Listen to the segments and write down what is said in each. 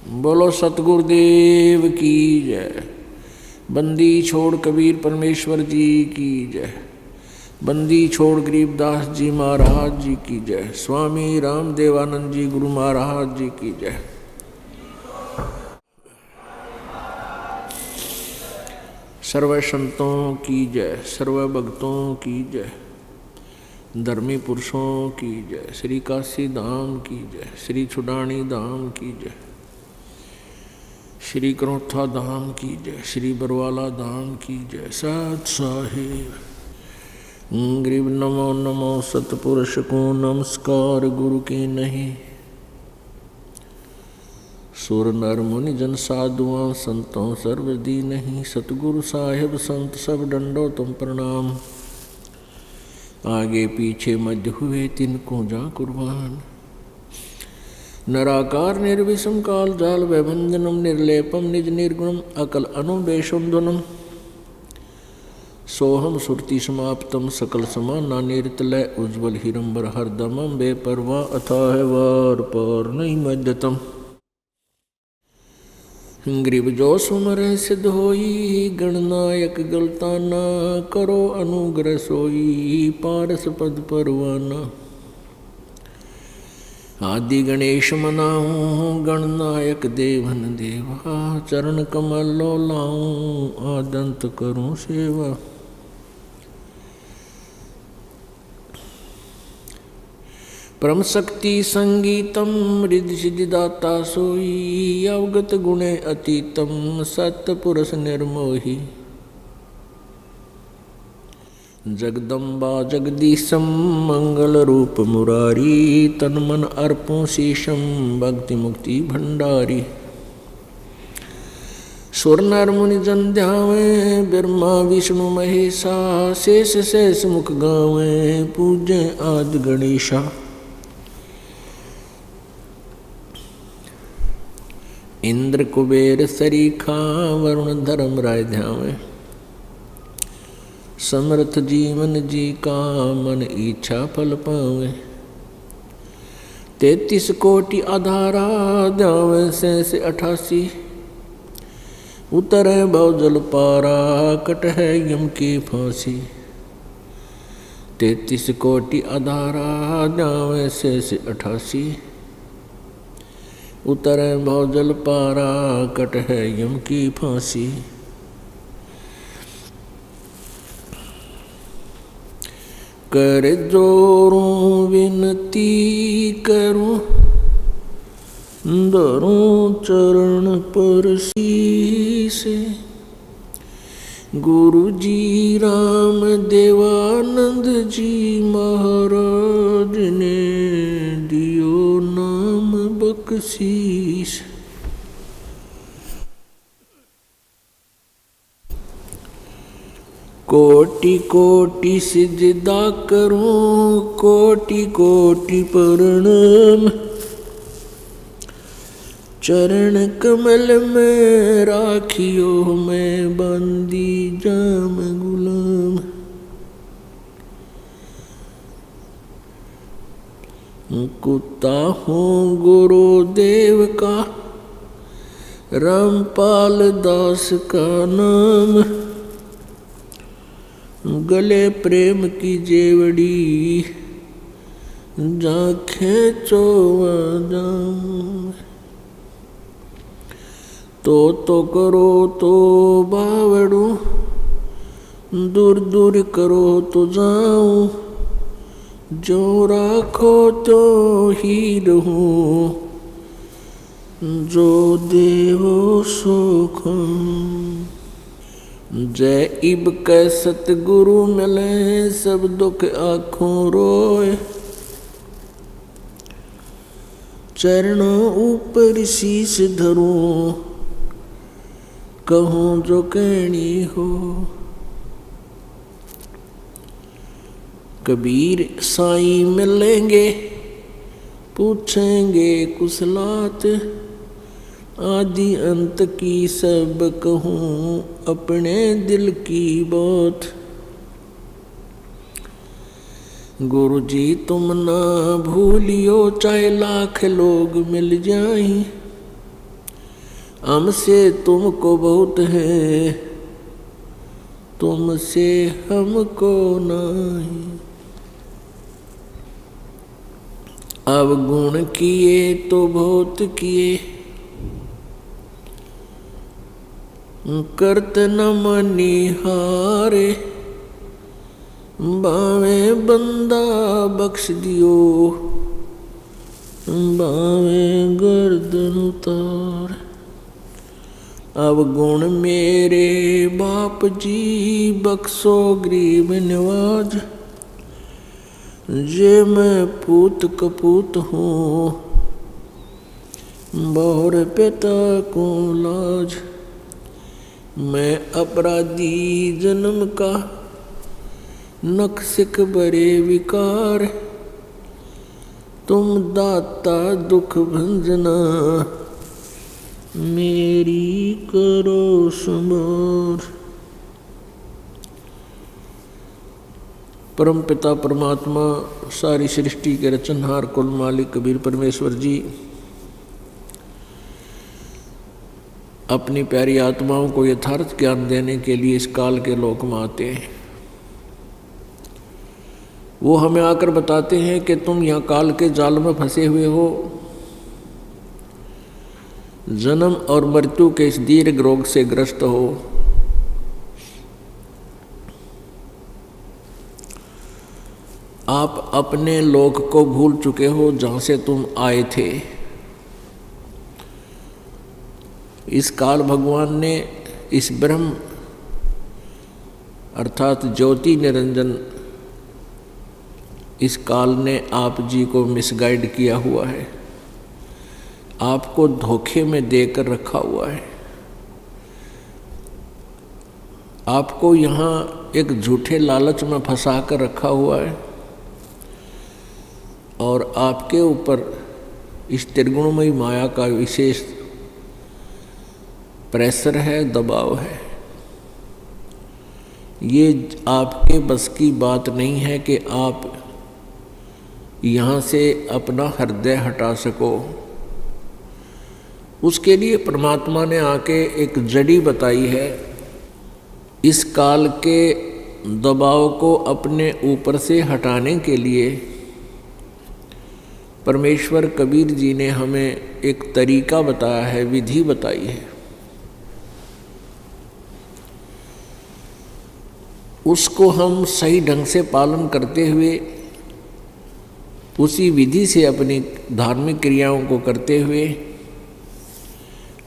बोलो सतगुरुदेव की जय। बंदी छोड़ कबीर परमेश्वर जी की जय। बंदी छोड़ गरीबदास जी महाराज जी की जय। स्वामी रामदेवानंद जी गुरु महाराज जी की जय। सर्व संतों की जय, सर्व भक्तों की जय, धर्मी पुरुषों की जय, श्री काशी धाम की जय, श्री छुडानी धाम की जय, श्री करोथा धाम की जय, श्री बरवाला धाम की जय। सत साहिब गरीब नमो नमो सतपुरुष को नमस्कार गुरु के नहीं। सुर नर मुनि जन साधुआं संतों सर्वदी नहीं। सतगुरु साहिब संत सब डंडो तुम प्रणाम। आगे पीछे मध्य हुए तिनको जा कुर्बान। नराकार निर्विषम काल जाल वैभंजनम निर्लेपम निज निर्गुणम अकल अनुबेशुंधनम। सोहम सुरति समाप्तम सकल समाना निर्तलय उज्ज्वल हिरंबर हरदमम बेपरवा अथाह वार पार नहीं मध्यतम। ग्रीब जो सुमर सिद्ध होई गणनायक गलताना। करो अनुग्रह सोई पारस पद परवाना। आदि गणेश मनाऊं गणनायक देवन देवा। चरण कमल लो लाऊं आदंत करूं सेवा। परम शक्ति संगीतम रिद्धि सिद्धिदाता सोई। अवगत गुणे अतीतम सत्पुरुष निर्मोही। जगदम्बा जगदीशम मंगल रूप मुरारी। तन मन अर्पों शीशम भक्ति मुक्ति भंडारी। सुर नर मुनि जन ध्यावे ब्रह्मा विष्णु महेशा। शेष शेष मुख गावे पूजे आदि गणेशा। इंद्र कुबेर सरीखा वरुण धर्म राय ध्यावे। समर्थ जीवन जी का मन इच्छा फल पावे। 33 कोटि आधारा ध्यावे से 88। उतरे भवजल पारा कट है यम की फांसी। 33 कोटि आधारा ध्यावे से 88। उतरे भवजल पारा कट है यम की फांसी। कर जोरों विनती करूं धरूं चरण पर शीस। गुरु जी राम देवानंद जी महाराज ने दियो नाम बख्शीश। कोटि कोटि सिजदा करूं कोटि कोटि प्रणाम। चरण कमल में राखियो मैं बंदी जाम गुलाम। कुत्ता हूँ गुरुदेव का रामपाल दास का नाम। गले प्रेम की जेवड़ी जा खेचो जाऊं। तो करो तो बावड़ू दूर दूर करो तो जाऊं। जो राखो तो ही रहूं जो देवो सो खाऊं। जय इब कै सतगुरु मिले सब दुख आँखों रोए। चरणों ऊपर शीश धरूं कहूँ जो कहनी हो। कबीर साईं मिलेंगे पूछेंगे कुशलात। आदि अंत की सब कहूँ अपने दिल की बात। गुरु जी तुम ना भूलियो चाहे लाख लोग मिल जाएं। हमसे तुमको बहुत है, तुमसे हमको नहीं। अब गुण किए तो बहुत किए, करत न मनिहारे। बावे बंदा बख्श दियो, बावे गर्दन उतार। अब गुण मेरे बाप जी बख्शो गरीब नवाज। जे मैं पूत कपूत हूँ, बहुर पिता को लाज। मैं अपराधी जन्म का, नख सिख बरे विकार। तुम दाता दुख भंजना, मेरी करो संभार। परम पिता परमात्मा सारी सृष्टि के रचनहार कुल मालिक कबीर परमेश्वर जी अपनी प्यारी आत्माओं को यथार्थ ज्ञान देने के लिए इस काल के लोक में आते हैं। वो हमें आकर बताते हैं कि तुम यहाँ काल के जाल में फंसे हुए हो, जन्म और मृत्यु के इस दीर्घ रोग से ग्रस्त हो। आप अपने लोक को भूल चुके हो जहाँ से तुम आए थे। इस काल भगवान ने इस ब्रह्म अर्थात ज्योति निरंजन इस काल ने आप जी को मिसगाइड किया हुआ है, आपको धोखे में देकर रखा हुआ है। आपको यहाँ एक झूठे लालच में फंसा कर रखा हुआ है और आपके ऊपर इस त्रिगुणमयी माया का विशेष प्रेशर है, दबाव है। ये आपके बस की बात नहीं है कि आप यहाँ से अपना हृदय हटा सको। उसके लिए परमात्मा ने आके एक जड़ी बताई है। इस काल के दबाव को अपने ऊपर से हटाने के लिए परमेश्वर कबीर जी ने हमें एक तरीका बताया है, विधि बताई है। उसको हम सही ढंग से पालन करते हुए, उसी विधि से अपनी धार्मिक क्रियाओं को करते हुए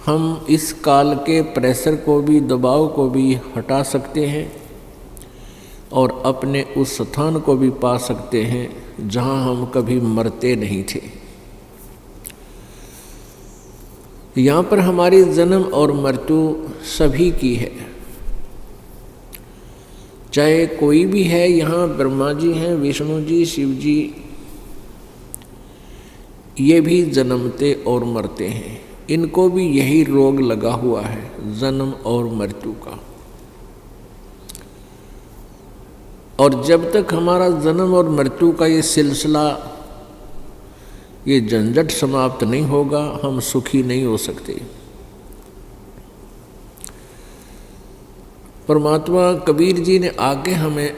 हम इस काल के प्रेशर को भी, दबाव को भी हटा सकते हैं और अपने उस स्थान को भी पा सकते हैं जहां हम कभी मरते नहीं थे। यहाँ पर हमारी जन्म और मृत्यु सभी की है, चाहे कोई भी है। यहाँ ब्रह्मा जी हैं, विष्णु जी, शिव जी, ये भी जन्मते और मरते हैं। इनको भी यही रोग लगा हुआ है, जन्म और मृत्यु का। और जब तक हमारा जन्म और मृत्यु का ये सिलसिला, ये झंझट समाप्त नहीं होगा, हम सुखी नहीं हो सकते। परमात्मा कबीर जी ने आगे हमें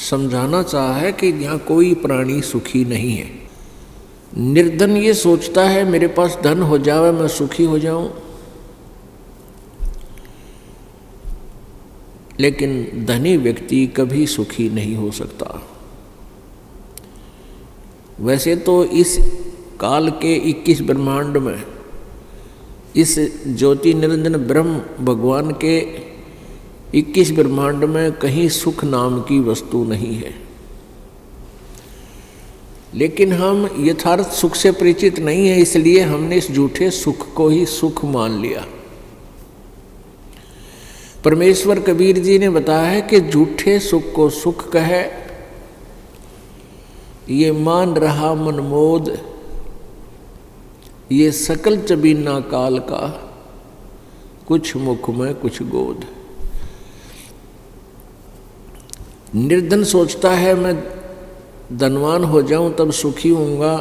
समझाना चाहा है कि यहाँ कोई प्राणी सुखी नहीं है। निर्धन ये सोचता है मेरे पास धन हो जावे मैं सुखी हो जाऊं, लेकिन धनी व्यक्ति कभी सुखी नहीं हो सकता। वैसे तो इस काल के 21 ब्रह्मांड में, इस ज्योति निरंजन ब्रह्म भगवान के 21 ब्रह्मांड में कहीं सुख नाम की वस्तु नहीं है, लेकिन हम यथार्थ सुख से परिचित नहीं है, इसलिए हमने इस झूठे सुख को ही सुख मान लिया। परमेश्वर कबीर जी ने बताया है कि झूठे सुख को सुख कहे, ये मान रहा मनमोद, ये सकल चबीना काल का, कुछ मुख में कुछ गोद। निर्धन सोचता है मैं धनवान हो जाऊं तब सुखी होऊंगा,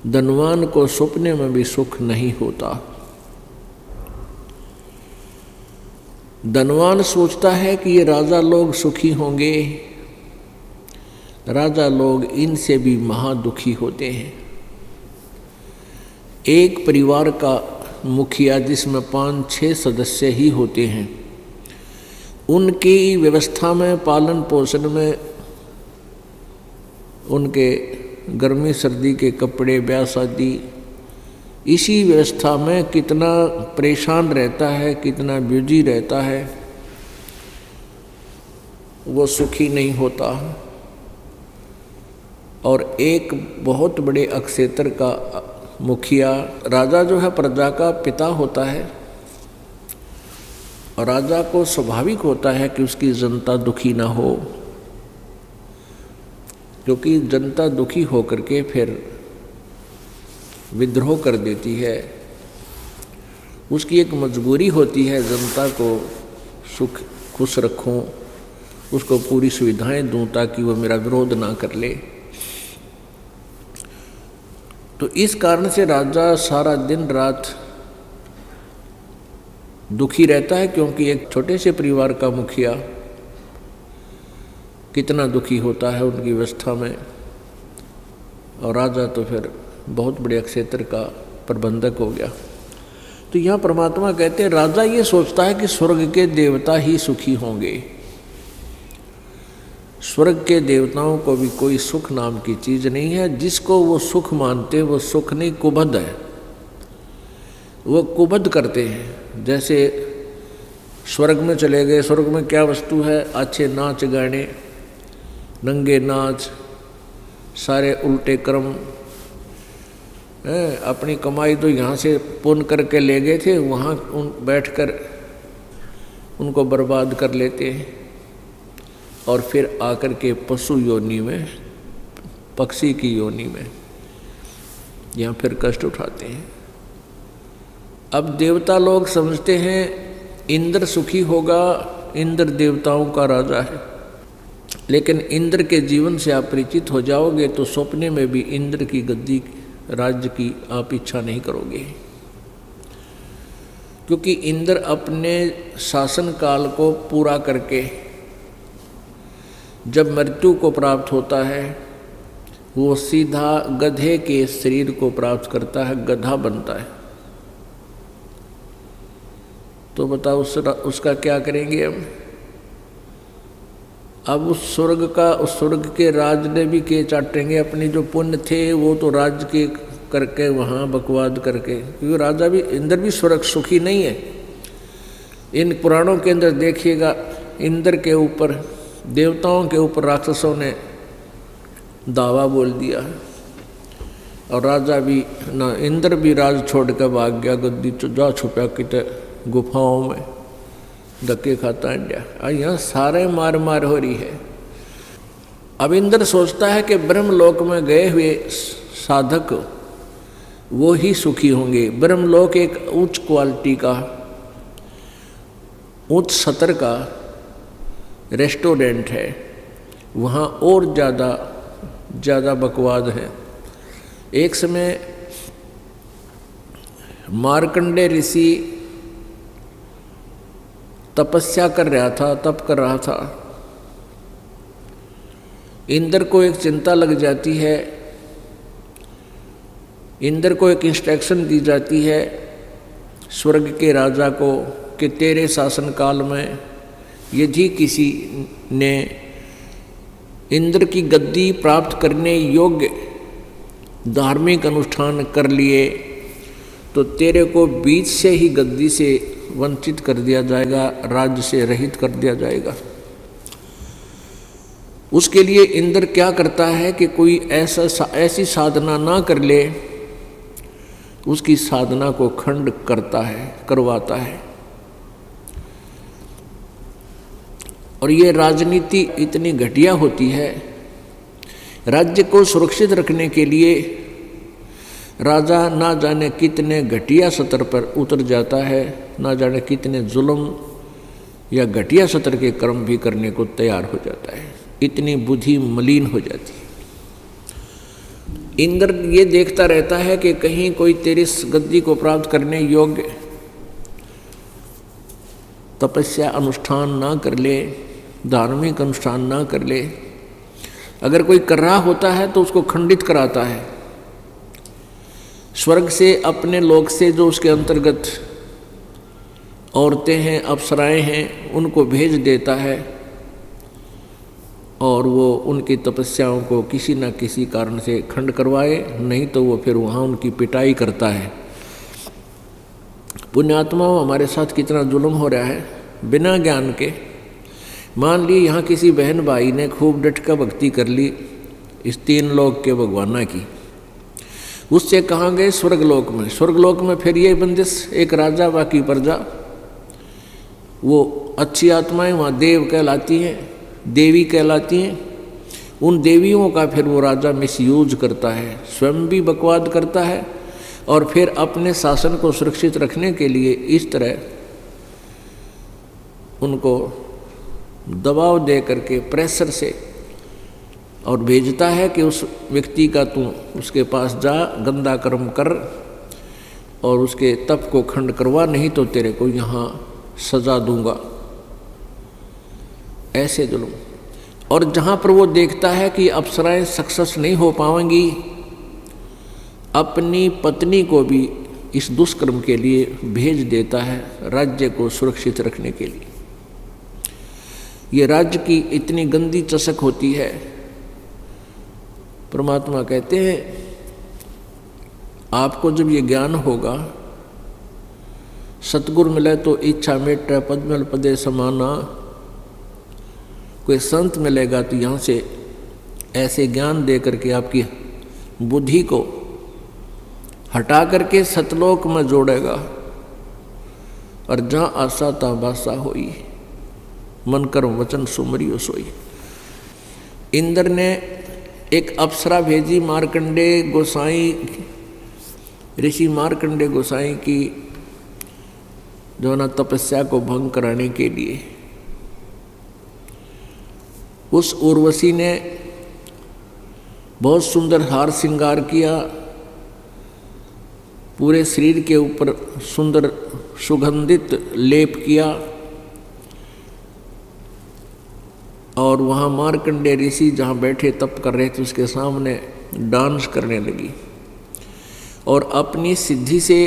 धनवान को सपने में भी सुख नहीं होता। धनवान सोचता है कि ये राजा लोग सुखी होंगे, राजा लोग इनसे भी महादुखी होते हैं। एक परिवार का मुखिया जिसमें 5-6 सदस्य ही होते हैं, उनकी व्यवस्था में, पालन पोषण में, उनके गर्मी सर्दी के कपड़े, ब्याह शादी, इसी व्यवस्था में कितना परेशान रहता है, कितना बिजी रहता है, वो सुखी नहीं होता। और एक बहुत बड़े अक्षेत्र का मुखिया, राजा जो है प्रजा का पिता होता है, और राजा को स्वाभाविक होता है कि उसकी जनता दुखी ना हो, क्योंकि जनता दुखी होकर के फिर विद्रोह कर देती है। उसकी एक मजबूरी होती है, जनता को सुख खुश रखूं, उसको पूरी सुविधाएं दूं ताकि वो मेरा विरोध ना कर ले। तो इस कारण से राजा सारा दिन रात दुखी रहता है, क्योंकि एक छोटे से परिवार का मुखिया कितना दुखी होता है उनकी व्यवस्था में, और राजा तो फिर बहुत बड़े क्षेत्र का प्रबंधक हो गया। तो यहाँ परमात्मा कहते हैं राजा ये सोचता है कि स्वर्ग के देवता ही सुखी होंगे। स्वर्ग के देवताओं को भी कोई सुख नाम की चीज़ नहीं है। जिसको वो सुख मानते वो सुख नहीं, कुबद है, वो कुबद करते हैं। जैसे स्वर्ग में चले गए, स्वर्ग में क्या वस्तु है? अच्छे नाच गाने, नंगे नाच, सारे उल्टे कर्म, अपनी कमाई तो यहाँ से पुण्य करके ले गए थे, वहाँ बैठकर उनको बर्बाद कर लेते हैं, और फिर आकर के पशु योनि में, पक्षी की योनि में यहाँ फिर कष्ट उठाते हैं। अब देवता लोग समझते हैं इंद्र सुखी होगा, इंद्र देवताओं का राजा है, लेकिन इंद्र के जीवन से आप परिचित हो जाओगे तो सपने में भी इंद्र की गद्दी राज्य की आप इच्छा नहीं करोगे, क्योंकि इंद्र अपने शासन काल को पूरा करके जब मृत्यु को प्राप्त होता है, वो सीधा गधे के शरीर को प्राप्त करता है, गधा बनता है। तो बताओ उसका क्या करेंगे हम? अब उस स्वर्ग के राज ने भी के चाटेंगे, अपने जो पुण्य थे वो तो राज्य के करके वहाँ बकवाद करके, क्योंकि राजा भी, इंद्र भी स्वर्ग सुखी नहीं है। इन पुराणों के अंदर देखिएगा, इंद्र के ऊपर, देवताओं के ऊपर राक्षसों ने दावा बोल दिया, और राजा भी ना, इंद्र भी राज छोड़ कर भाग गया, गद्दी जा छुपा किते गुफाओं में, धक्के खाता इंडिया। यहाँ सारे मार मार हो रही है। अब इंद्र सोचता है कि ब्रह्मलोक में गए हुए साधक वो ही सुखी होंगे। ब्रह्मलोक एक उच्च क्वालिटी का, उच्च स्तर का रेस्टोरेंट है, वहाँ और ज़्यादा बकवाद है। एक समय मार्कंडे ऋषि तपस्या कर रहा था, तप कर रहा था। इंद्र को एक चिंता लग जाती है, इंद्र को एक इंस्ट्रक्शन दी जाती है स्वर्ग के राजा को कि तेरे शासन काल में यदि किसी ने इंद्र की गद्दी प्राप्त करने योग्य धार्मिक अनुष्ठान कर लिए तो तेरे को बीच से ही गद्दी से वंचित कर दिया जाएगा, राज्य से रहित कर दिया जाएगा। उसके लिए इंद्र क्या करता है कि कोई ऐसी साधना ना कर ले, उसकी साधना को खंड करवाता है। और ये राजनीति इतनी घटिया होती है, राज्य को सुरक्षित रखने के लिए राजा ना जाने कितने घटिया स्तर पर उतर जाता है, ना जाने कितने जुल्म या घटिया स्तर के कर्म भी करने को तैयार हो जाता है, इतनी बुद्धि मलिन हो जाती है। इंद्र ये देखता रहता है कि कहीं कोई तेरी गद्दी को प्राप्त करने योग्य तपस्या अनुष्ठान ना कर ले, धार्मिक अनुष्ठान ना कर ले। अगर कोई कर रहा होता है तो उसको खंडित कराता है। स्वर्ग से, अपने लोक से जो उसके अंतर्गत औरतें हैं, अप्सराएं हैं, उनको भेज देता है और वो उनकी तपस्याओं को किसी न किसी कारण से खंड करवाए, नहीं तो वो फिर वहाँ उनकी पिटाई करता है। पुण्यात्माओं, हमारे साथ कितना जुल्म हो रहा है बिना ज्ञान के। मान ली यहाँ किसी बहन भाई ने खूब डट का भक्ति कर ली इस 3 लोक के भगवाना की, उससे कहाँ गए? स्वर्गलोक में। स्वर्गलोक में फिर ये बंदिश, एक राजा बाकी प्रजा। वो अच्छी आत्माएं वहाँ देव कहलाती हैं, देवी कहलाती हैं। उन देवियों का फिर वो राजा मिसयूज करता है, स्वयं भी बकवाद करता है और फिर अपने शासन को सुरक्षित रखने के लिए इस तरह उनको दबाव दे करके, प्रेशर से, और भेजता है कि उस व्यक्ति का तू उसके पास जा, गंदा कर्म कर और उसके तप को खंड करवा, नहीं तो तेरे को यहाँ सजा दूंगा। ऐसे जुल्म। और जहाँ पर वो देखता है कि अप्सराएं सक्सेस नहीं हो पाएंगी, अपनी पत्नी को भी इस दुष्कर्म के लिए भेज देता है, राज्य को सुरक्षित रखने के लिए। ये राज्य की इतनी गंदी चसक होती है। परमात्मा कहते हैं आपको जब ये ज्ञान होगा, सतगुरु मिले तो इच्छा मेट पद्मल पदे समाना, कोई संत मिलेगा तो यहाँ से ऐसे ज्ञान दे करके आपकी बुद्धि को हटा करके सतलोक में जोड़ेगा। और जहाँ आशा ता बासा होई, मन कर्म वचन सुमरियो सोई। इंद्र ने एक अप्सरा भेजी मार्कंडे गोसाई, ऋषि मार्कंडे गोसाई की जो ना तपस्या को भंग कराने के लिए। उस उर्वशी ने बहुत सुंदर हार श्रृंगार किया, पूरे शरीर के ऊपर सुंदर सुगंधित लेप किया और वहाँ मार्कंडे ऋषि जहाँ बैठे तप कर रहे थे उसके सामने डांस करने लगी और अपनी सिद्धि से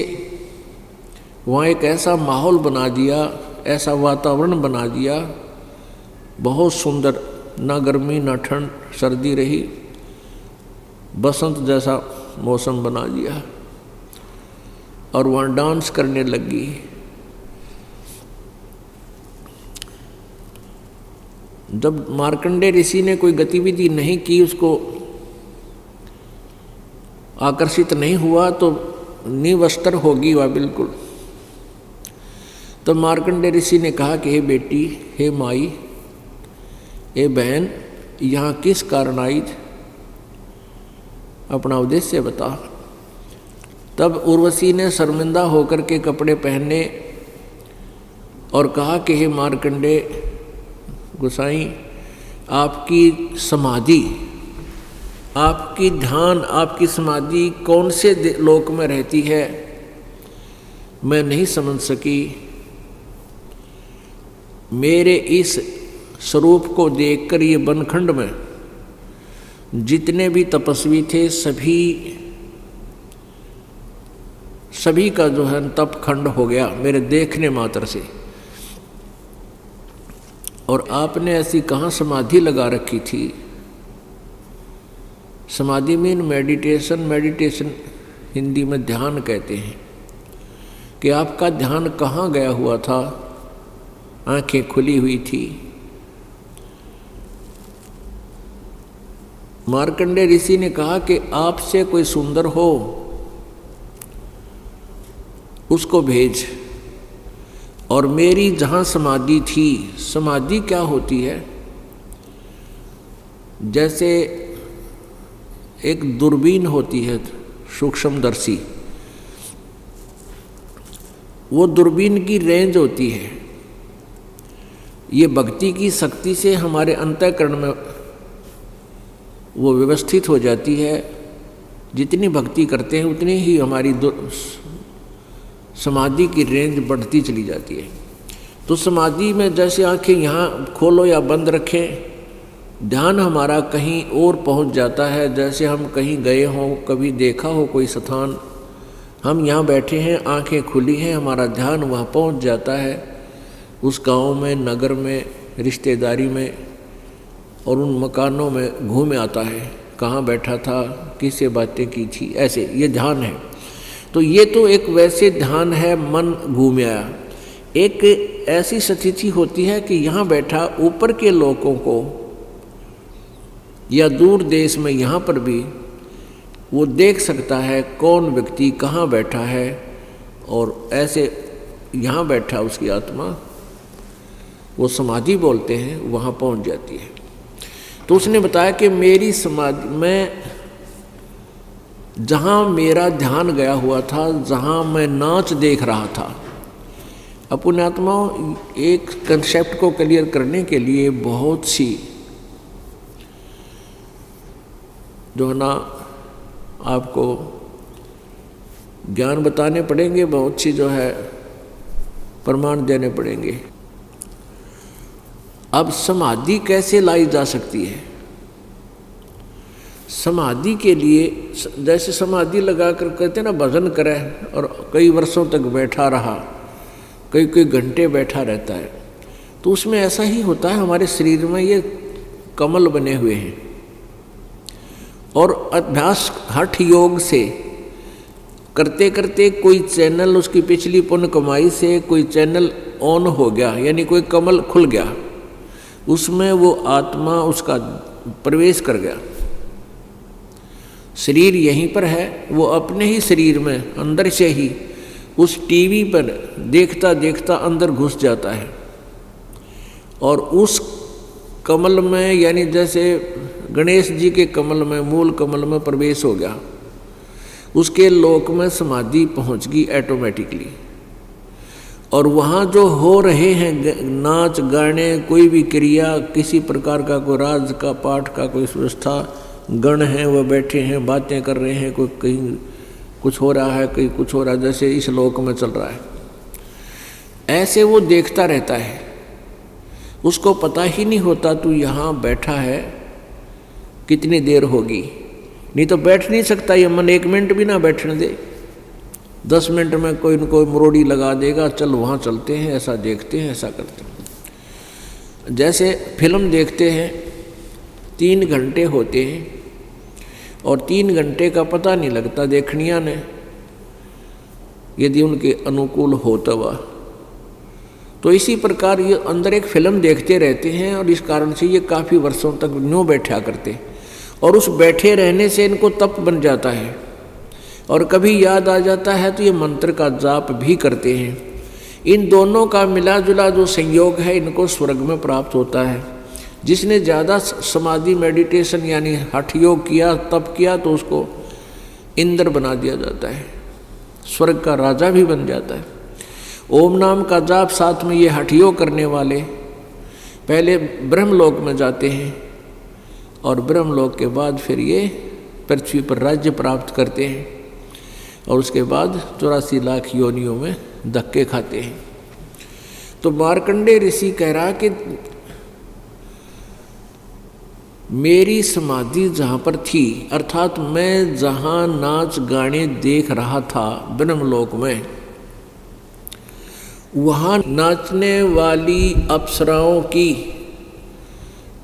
वहाँ एक ऐसा माहौल बना दिया, ऐसा वातावरण बना दिया, बहुत सुंदर, ना गर्मी ना ठंड, सर्दी रही, बसंत जैसा मौसम बना दिया और वहाँ डांस करने लगी। जब मार्कंडे ऋषि ने कोई गतिविधि नहीं की, उसको आकर्षित नहीं हुआ तो निवस्त्र होगी वह बिल्कुल। तो मार्कंडे ऋषि ने कहा कि हे बेटी, हे माई, हे बहन, यहाँ किस कारण आई, अपना उद्देश्य बता। तब उर्वशी ने शर्मिंदा होकर के कपड़े पहने और कहा कि हे मार्कंडे गोसाई, आपकी समाधि, आपकी ध्यान, आपकी समाधि कौन से लोक में रहती है, मैं नहीं समझ सकी। मेरे इस स्वरूप को देखकर ये बनखंड में जितने भी तपस्वी थे सभी का जो है तप खंड हो गया मेरे देखने मात्र से। और आपने ऐसी कहाँ समाधि लगा रखी थी? समाधि मीन मेडिटेशन, मेडिटेशन हिंदी में ध्यान कहते हैं, कि आपका ध्यान कहाँ गया हुआ था? आंखें खुली हुई थी। मार्कंडे ऋषि ने कहा कि आपसे कोई सुंदर हो उसको भेज। और मेरी जहाँ समाधि थी, समाधि क्या होती है? जैसे एक दूरबीन होती है सूक्ष्मदर्शी, वो दूरबीन की रेंज होती है। ये भक्ति की शक्ति से हमारे अंतःकरण में वो व्यवस्थित हो जाती है। जितनी भक्ति करते हैं उतनी ही हमारी समाधि की रेंज बढ़ती चली जाती है। तो समाधि में जैसे आंखें यहाँ खोलो या बंद रखें, ध्यान हमारा कहीं और पहुँच जाता है। जैसे हम कहीं गए हों, कभी देखा हो कोई स्थान, हम यहाँ बैठे हैं, आंखें खुली हैं, हमारा ध्यान वहाँ पहुँच जाता है, उस गांव में, नगर में, रिश्तेदारी में और उन मकानों में घूम आता है, कहाँ बैठा था, किससे बातें की थी, ऐसे ये ध्यान है। तो ये तो एक वैसे ध्यान है, मन घूम आया। एक ऐसी स्थिति होती है कि यहाँ बैठा ऊपर के लोगों को या दूर देश में यहाँ पर भी वो देख सकता है कौन व्यक्ति कहाँ बैठा है, और ऐसे यहाँ बैठा उसकी आत्मा, वो समाधि बोलते हैं, वहाँ पहुँच जाती है। तो उसने बताया कि मेरी समाधि में जहाँ मेरा ध्यान गया हुआ था, जहाँ मैं नाच देख रहा था। अपने आत्माओं, एक कंसेप्ट को क्लियर करने के लिए बहुत सी जो है ना आपको ज्ञान बताने पड़ेंगे, बहुत सी जो है प्रमाण देने पड़ेंगे। अब समाधि कैसे लाई जा सकती है? समाधि के लिए जैसे समाधि लगा कर कहते हैं ना, भजन करे और कई वर्षों तक बैठा रहा, कई कई घंटे बैठा रहता है, तो उसमें ऐसा ही होता है। हमारे शरीर में ये कमल बने हुए हैं, और अभ्यास हठ योग से करते करते कोई चैनल उसकी पिछली पुण्य कमाई से कोई चैनल ऑन हो गया, यानी कोई कमल खुल गया, उसमें वो आत्मा उसका प्रवेश कर गया। शरीर यहीं पर है, वो अपने ही शरीर में अंदर से ही उस टीवी पर देखता देखता अंदर घुस जाता है, और उस कमल में, यानी जैसे गणेश जी के कमल में, मूल कमल में प्रवेश हो गया, उसके लोक में समाधि पहुंच गई ऑटोमेटिकली। और वहाँ जो हो रहे हैं नाच गाने, कोई भी क्रिया, किसी प्रकार का कोई राज का पाठ का कोई व्यवस्था, गण हैं वह बैठे हैं, बातें कर रहे हैं, कोई कहीं कुछ हो रहा है, कहीं कुछ हो रहा है, जैसे इस लोक में चल रहा है, ऐसे वो देखता रहता है। उसको पता ही नहीं होता तू यहाँ बैठा है कितनी देर होगी, नहीं तो बैठ नहीं सकता ये मन, 1 मिनट भी ना बैठने दे, 10 मिनट में कोई न कोई मुरोड़ी लगा देगा, चल वहाँ चलते हैं, ऐसा देखते हैं, ऐसा करते हैं। जैसे फिल्म देखते हैं, 3 घंटे होते हैं और 3 घंटे का पता नहीं लगता देखनिया ने, यदि उनके अनुकूल होता हुआ। तो इसी प्रकार ये अंदर एक फिल्म देखते रहते हैं, और इस कारण से ये काफ़ी वर्षों तक न्यों बैठा करते, और उस बैठे रहने से इनको तप बन जाता है, और कभी याद आ जाता है तो ये मंत्र का जाप भी करते हैं। इन दोनों का मिला जुला जो संयोग है, इनको स्वर्ग में प्राप्त होता है। जिसने ज़्यादा समाधि मेडिटेशन यानी हठ योग किया, तप किया, तो उसको इंद्र बना दिया जाता है, स्वर्ग का राजा भी बन जाता है। ओम नाम का जाप साथ में ये हठ योग करने वाले पहले ब्रह्मलोक में जाते हैं, और ब्रह्मलोक के बाद फिर ये पृथ्वी पर राज्य प्राप्त करते हैं, और उसके बाद 84 लाख योनियों में धक्के खाते हैं। तो मार्कंडेय ऋषि कह रहा कि मेरी समाधि जहाँ पर थी, अर्थात मैं जहाँ नाच गाने देख रहा था ब्रह्मलोक में, वहाँ नाचने वाली अप्सराओं की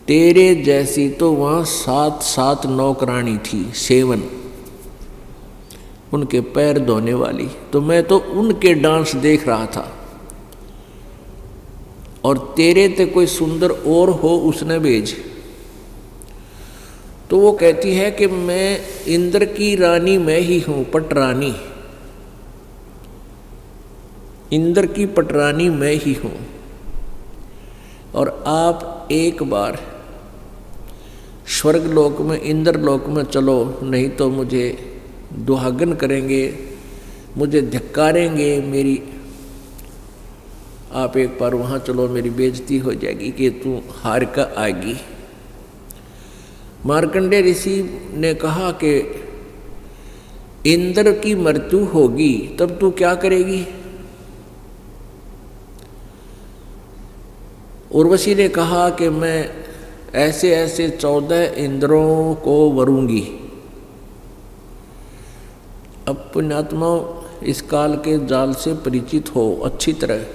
तेरे जैसी तो वहाँ 7 नौकरानी थी, 7, उनके पैर धोने वाली। तो मैं तो उनके डांस देख रहा था, और तेरे ते कोई सुंदर और हो उसने भेज। तो वो कहती है कि मैं इंद्र की रानी मैं ही हूँ, पटरानी, इंद्र की पटरानी मैं ही हूँ, और आप एक बार स्वर्गलोक में, इंद्रलोक में चलो, नहीं तो मुझे दुहागन करेंगे, मुझे धिक्कारेंगे, मेरी आप एक बार वहाँ चलो, मेरी बेइज्जती हो जाएगी कि तू हार कर आएगी। मार्कंडेय ऋषि ने कहा कि इंद्र की मृत्यु होगी तब तू क्या करेगी? उर्वशी ने कहा कि मैं ऐसे ऐसे 14 इंद्रों को वरूंगी। अब पुण्यात्मा इस काल के जाल से परिचित हो अच्छी तरह।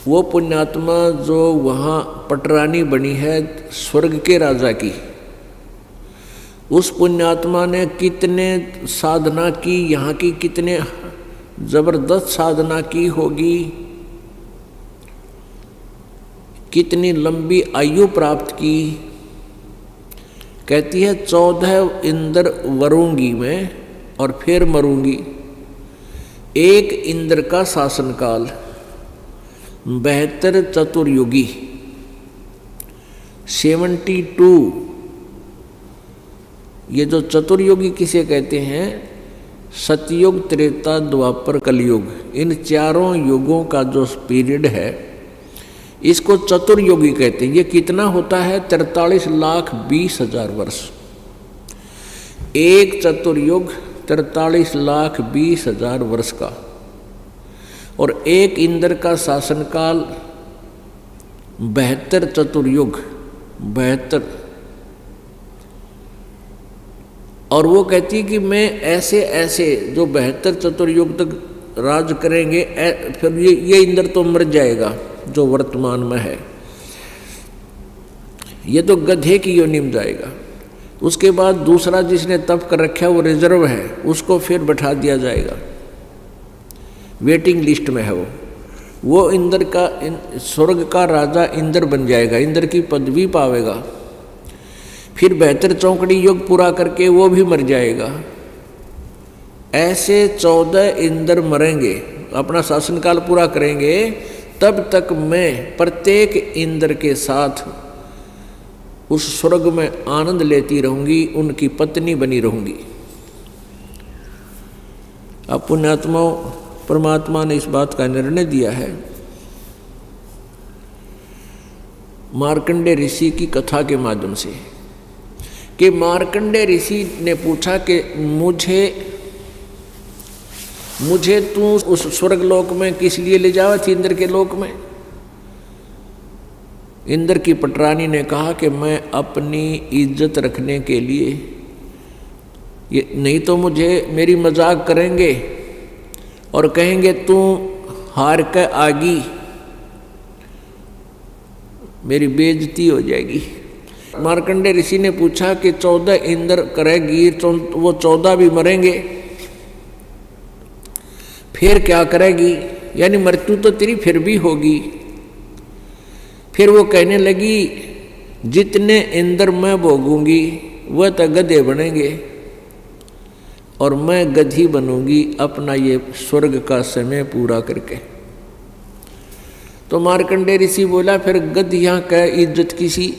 वो पुण्यात्मा जो वहाँ पटरानी बनी है स्वर्ग के राजा की, उस पुण्यात्मा ने कितने साधना की, यहाँ की कितने जबरदस्त साधना की होगी, कितनी लंबी आयु प्राप्त की। कहती है 14 इंद्र वरूंगी मैं और फिर मरूंगी। एक इंद्र का शासनकाल 72 चतुर्युगी 72। ये जो चतुर्युगी किसे कहते हैं? सतयुग, त्रेता, द्वापर, कलयुग, इन चारों युगों का जो पीरियड है इसको चतुर्युगी कहते हैं। ये कितना होता है? 43,20,000 वर्ष। एक चतुर्युग 43,20,000 वर्ष का। और एक इंद्र का शासनकाल 72 चतुर्युग 72। और वो कहती है कि मैं ऐसे ऐसे जो 72 चतुर्युग तक राज करेंगे, फिर ये इंद्र तो मर जाएगा जो वर्तमान में है, ये तो गधे की योनि में जाएगा। उसके बाद दूसरा जिसने तप कर रखा है वो रिजर्व है, उसको फिर बैठा दिया जाएगा, वेटिंग लिस्ट में है वो इंद्र का स्वर्ग का राजा इंद्र बन जाएगा, इंद्र की पदवी पावेगा। फिर 72 चौकड़ी युग पूरा करके वो भी मर जाएगा। ऐसे 14 इंद्र मरेंगे, अपना शासनकाल पूरा करेंगे, तब तक मैं प्रत्येक इंद्र के साथ उस स्वर्ग में आनंद लेती रहूंगी, उनकी पत्नी बनी रहूंगी। अब पुण्यात्माओं, परमात्मा ने इस बात का निर्णय दिया है मार्कंडेय ऋषि की कथा के माध्यम से, कि मार्कंडेय ऋषि ने पूछा कि मुझे तू उस स्वर्ग लोक में किस लिए ले जावा थी, इंद्र के लोक में? इंद्र की पटरानी ने कहा कि मैं अपनी इज्जत रखने के लिए, ये नहीं तो मुझे मेरी मजाक करेंगे और कहेंगे तू हार के आगी, मेरी बेइज्जती हो जाएगी। मार्कंडेय ऋषि ने पूछा कि 14 इंद्र करेगी, वो 14 भी मरेंगे, फिर क्या करेगी? यानी मृत्यु तो तेरी फिर भी होगी। फिर वो कहने लगी जितने इंद्र मैं भोगूंगी वह तो गधे बनेंगे और मैं गधी बनूंगी अपना ये स्वर्ग का समय पूरा करके। तो मार्कंडेय ऋषि बोला फिर गधियां का इज्जत किसी,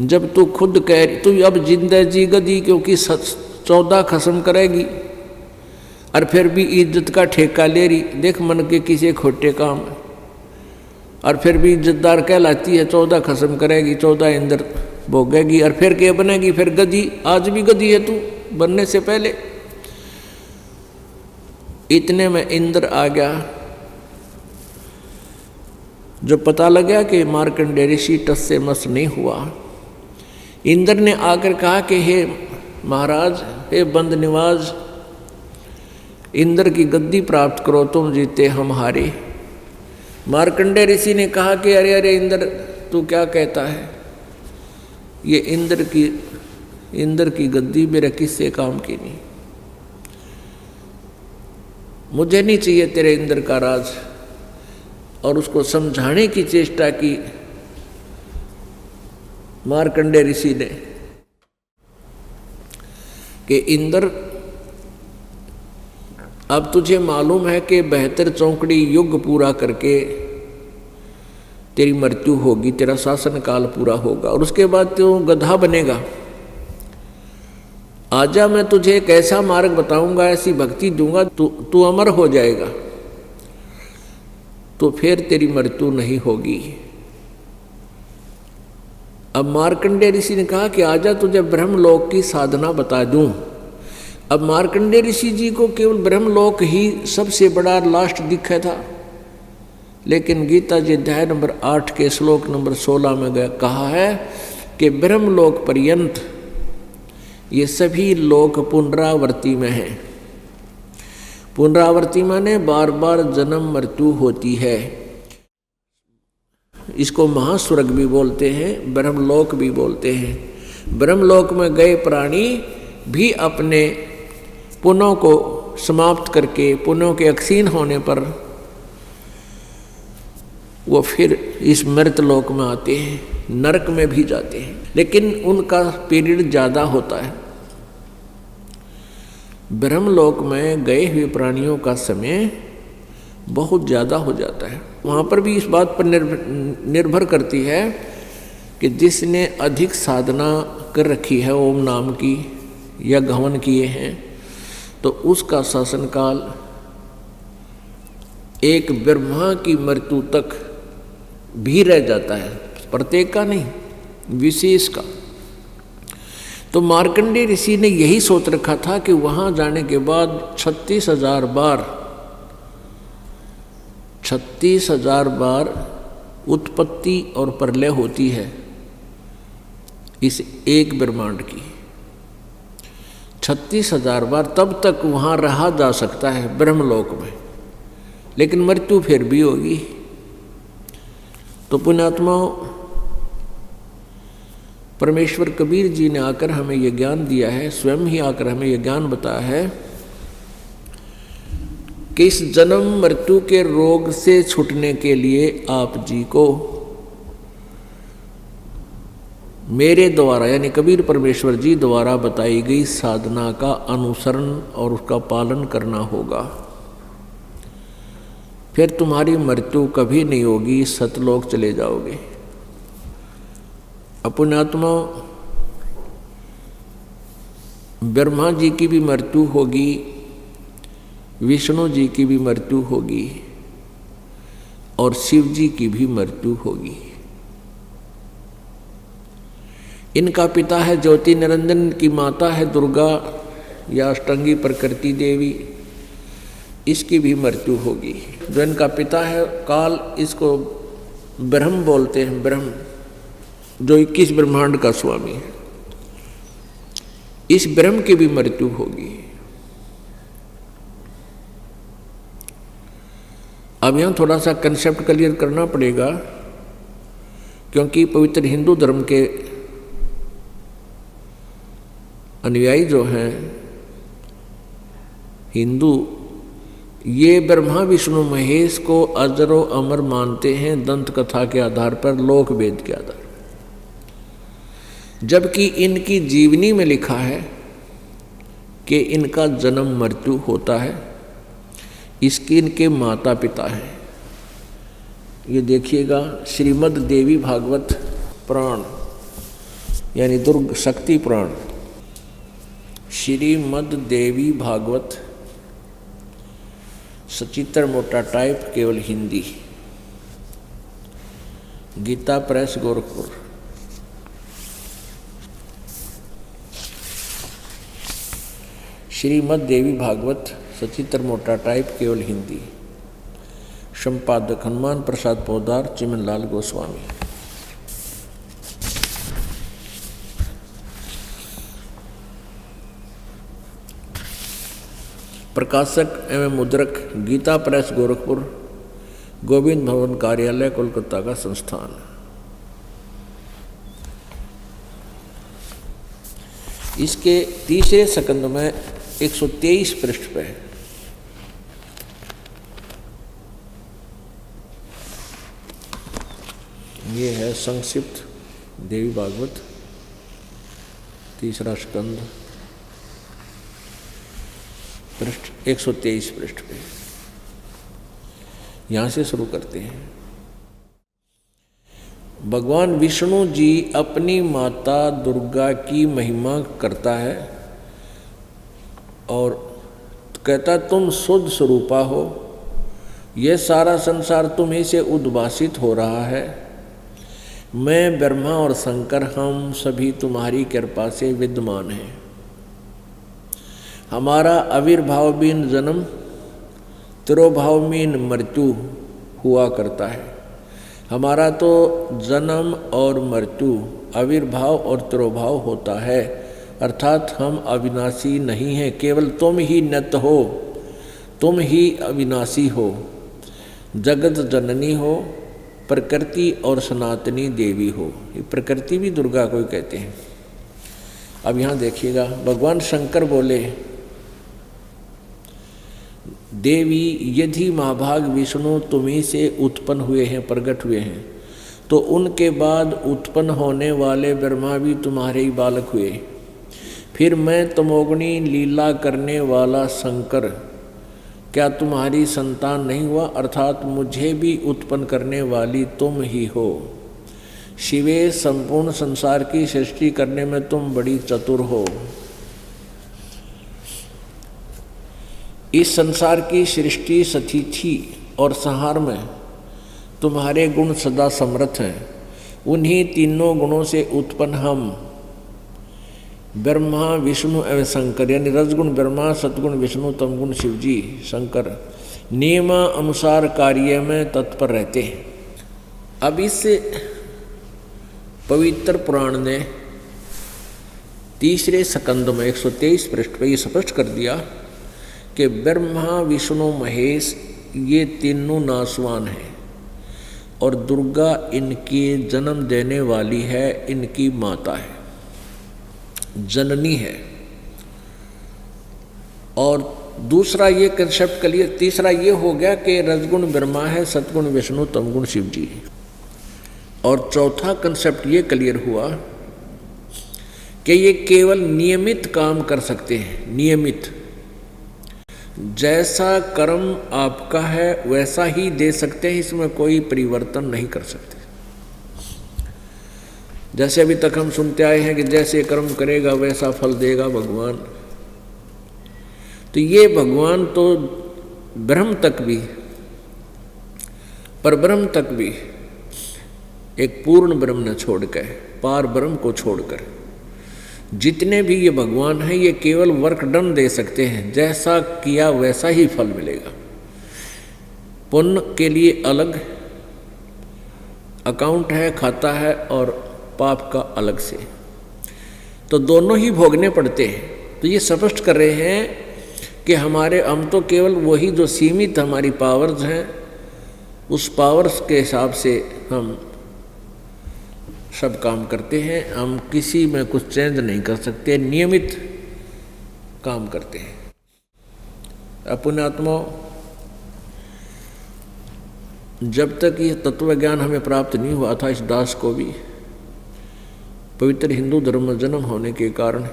जब तू खुद कह तू अब जिंदा जी गधी, क्योंकि 14 खत्म करेगी और फिर भी इज्जत का ठेका ले रही, देख मन के किसी खोटे काम, और फिर भी इज्जतदार कहलाती है, 14 खत्म करेगी, 14 इंद्र भोगेगी और फिर क्या बनेगी? फिर गधी। आज भी गधी है तू बनने से पहले। इतने में इंद्र आ गया, जो पता लगा कि मार्कंडेय ऋषि टस से मस नहीं हुआ। इंद्र ने आकर कहा कि हे महाराज, हे बंद निवाज, इंद्र की गद्दी प्राप्त करो, तुम जीते हम हारे। मार्कंडेय ऋषि ने कहा कि अरे अरे इंद्र, तू क्या कहता है? ये इंद्र की गद्दी मेरे किससे काम की नहीं, मुझे नहीं चाहिए तेरे इंद्र का राज। और उसको समझाने की चेष्टा की मार्कंडेय ऋषि ने कि इंद्र, अब तुझे मालूम है कि 72 चौकड़ी युग पूरा करके तेरी मृत्यु होगी, तेरा शासन काल पूरा होगा और उसके बाद तू गधा बनेगा। आजा, मैं तुझे एक ऐसा मार्ग बताऊंगा, ऐसी भक्ति दूंगा, तू अमर हो जाएगा, तो फिर तेरी मृत्यु नहीं होगी। अब मार्कंडेय ऋषि ने कहा कि आजा तुझे ब्रह्मलोक की साधना बता दूं। अब मार्कंडेय ऋषि जी को केवल ब्रह्मलोक ही सबसे बड़ा लास्ट दिखा था, लेकिन गीता जी अध्याय नंबर 8 के श्लोक नंबर 16 में कहा है कि ब्रह्मलोक पर्यंत ये सभी लोक पुनरावृत्ति में हैं। पुनरावृत्ति माने बार बार जन्म मृत्यु होती है। इसको महास्वर्ग भी बोलते हैं, ब्रह्मलोक भी बोलते हैं। ब्रह्मलोक में गए प्राणी भी अपने पुण्यों को समाप्त करके, पुण्यों के अक्षीण होने पर वो फिर इस मृत लोक में आते हैं, नरक में भी जाते हैं, लेकिन उनका पीरियड ज़्यादा होता है। ब्रह्मलोक में गए हुए प्राणियों का समय बहुत ज़्यादा हो जाता है। वहाँ पर भी इस बात पर निर्भर करती है कि जिसने अधिक साधना कर रखी है ओम नाम की या गहवन किए हैं, तो उसका शासनकाल एक ब्रह्मा की मृत्यु तक भी रह जाता है, प्रत्येक का नहीं, विशेष का। तो मार्कंडेय ऋषि ने यही सोच रखा था कि वहाँ जाने के बाद 36,000 बार उत्पत्ति और प्रलय होती है इस एक ब्रह्मांड की। 36,000 बार तब तक वहाँ रहा जा सकता है ब्रह्मलोक में, लेकिन मृत्यु फिर भी होगी। तो पुण्यात्माओं, परमेश्वर कबीर जी ने आकर हमें ये ज्ञान दिया है, स्वयं ही आकर हमें ये ज्ञान बताया है कि इस जन्म मृत्यु के रोग से छूटने के लिए आप जी को मेरे द्वारा यानी कबीर परमेश्वर जी द्वारा बताई गई साधना का अनुसरण और उसका पालन करना होगा। फिर तुम्हारी मृत्यु कभी नहीं होगी, सतलोक चले जाओगे। पुण्यात्मा, ब्रह्मा जी की भी मृत्यु होगी, विष्णु जी की भी मृत्यु होगी और शिव जी की भी मृत्यु होगी। इनका पिता है ज्योति निरंजन, की माता है दुर्गा या अष्टांगी प्रकृति देवी, इसकी भी मृत्यु होगी। जो इनका पिता है काल, इसको ब्रह्म बोलते हैं, ब्रह्म जो 21 ब्रह्मांड का स्वामी है, इस ब्रह्म की भी मृत्यु होगी। अब यहाँ थोड़ा सा कंसेप्ट क्लियर करना पड़ेगा, क्योंकि पवित्र हिंदू धर्म के अनुयायी जो हैं हिंदू, ये ब्रह्मा विष्णु महेश को अजरो अमर मानते हैं दंत कथा के आधार पर, लोक वेद के आधार, जबकि इनकी जीवनी में लिखा है कि इनका जन्म मृत्यु होता है। इसके इनके माता पिता हैं। ये देखिएगा श्रीमद् देवी भागवत पुराण यानी दुर्ग शक्ति पुराण, श्रीमद् देवी भागवत सचित्र मोटा टाइप केवल हिंदी, गीता प्रेस गोरखपुर। श्रीमद् देवी भागवत सचित्र मोटा टाइप केवल हिंदी, संपादक हनुमान प्रसाद पोदार, चिमनलाल गोस्वामी। प्रकाशक एवं मुद्रक गीता प्रेस गोरखपुर, गोविंद भवन कार्यालय कोलकाता का संस्थान। इसके तीसरे स्कंद में 123 पृष्ठ पे ये है संक्षिप्त देवी भागवत तीसरा स्कंद, पृष्ठ 123 पृष्ठ पे। यहाँ से शुरू करते हैं। भगवान विष्णु जी अपनी माता दुर्गा की महिमा करता है और कहता तुम शुद्ध स्वरूपा हो, यह सारा संसार तुम्हीं से उद्भासित हो रहा है। मैं ब्रह्मा और शंकर हम सभी तुम्हारी कृपा से विद्यमान हैं। हमारा आविर्भाव बिन जन्म, तिरोभाव बिन मृत्यु हुआ करता है। हमारा तो जन्म और मृत्यु, आविर्भाव और तिरोभाव होता है, अर्थात हम अविनाशी नहीं हैं। केवल तुम ही नित्य हो, तुम ही अविनाशी हो, जगत जननी हो, प्रकृति और सनातनी देवी हो। ये प्रकृति भी दुर्गा को ही कहते हैं। अब यहाँ देखिएगा, भगवान शंकर बोले, देवी यदि महाभाग विष्णु तुम्ही से उत्पन्न हुए हैं, प्रकट हुए हैं, तो उनके बाद उत्पन्न होने वाले ब्रह्मा भी तुम्हारे ही बालक हुए। फिर मैं तमोगुणी लीला करने वाला शंकर क्या तुम्हारी संतान नहीं हुआ? अर्थात मुझे भी उत्पन्न करने वाली तुम ही हो। शिवे, संपूर्ण संसार की सृष्टि करने में तुम बड़ी चतुर हो। इस संसार की सृष्टि, स्थिति और संहार में तुम्हारे गुण सदा समर्थ हैं। उन्हीं तीनों गुणों से उत्पन्न हम ब्रह्मा, विष्णु एवं शंकर, यानी रजगुण ब्रह्मा, सतगुण विष्णु, तमगुण शिवजी शंकर, नियम अनुसार कार्य में तत्पर रहते हैं। अब इस पवित्र पुराण ने तीसरे स्कंद में 123 पृष्ठ पर यह स्पष्ट कर दिया कि ब्रह्मा, विष्णु, महेश ये तीनों नासवान हैं और दुर्गा इनके जन्म देने वाली है, इनकी माता है, जननी है। और दूसरा ये कंसेप्ट क्लियर, तीसरा ये हो गया कि रजगुण ब्रह्मा है, सतगुण विष्णु, तमगुण शिव जी। और चौथा कंसेप्ट ये क्लियर हुआ कि ये केवल नियमित काम कर सकते हैं। नियमित, जैसा कर्म आपका है वैसा ही दे सकते हैं, इसमें कोई परिवर्तन नहीं कर सकते। जैसे अभी तक हम सुनते आए हैं कि जैसे कर्म करेगा वैसा फल देगा भगवान। तो ये भगवान तो ब्रह्म तक भी, पर ब्रह्म तक भी एक पूर्ण ब्रह्म न छोड़कर, पार ब्रह्म को छोड़कर जितने भी ये भगवान हैं, ये केवल वर्क डन दे सकते हैं। जैसा किया वैसा ही फल मिलेगा। पुण्य के लिए अलग अकाउंट है, खाता है, और पाप का अलग से, तो दोनों ही भोगने पड़ते हैं। तो ये स्पष्ट कर रहे हैं कि हम तो केवल वही जो सीमित हमारी पावर्स हैं, उस पावर्स के हिसाब से हम सब काम करते हैं। हम किसी में कुछ चेंज नहीं कर सकते, नियमित काम करते हैं। अपने आत्मा, जब तक ये तत्व ज्ञान हमें प्राप्त नहीं हुआ था, इस दास को भी पवित्र हिंदू धर्म में जन्म होने के कारण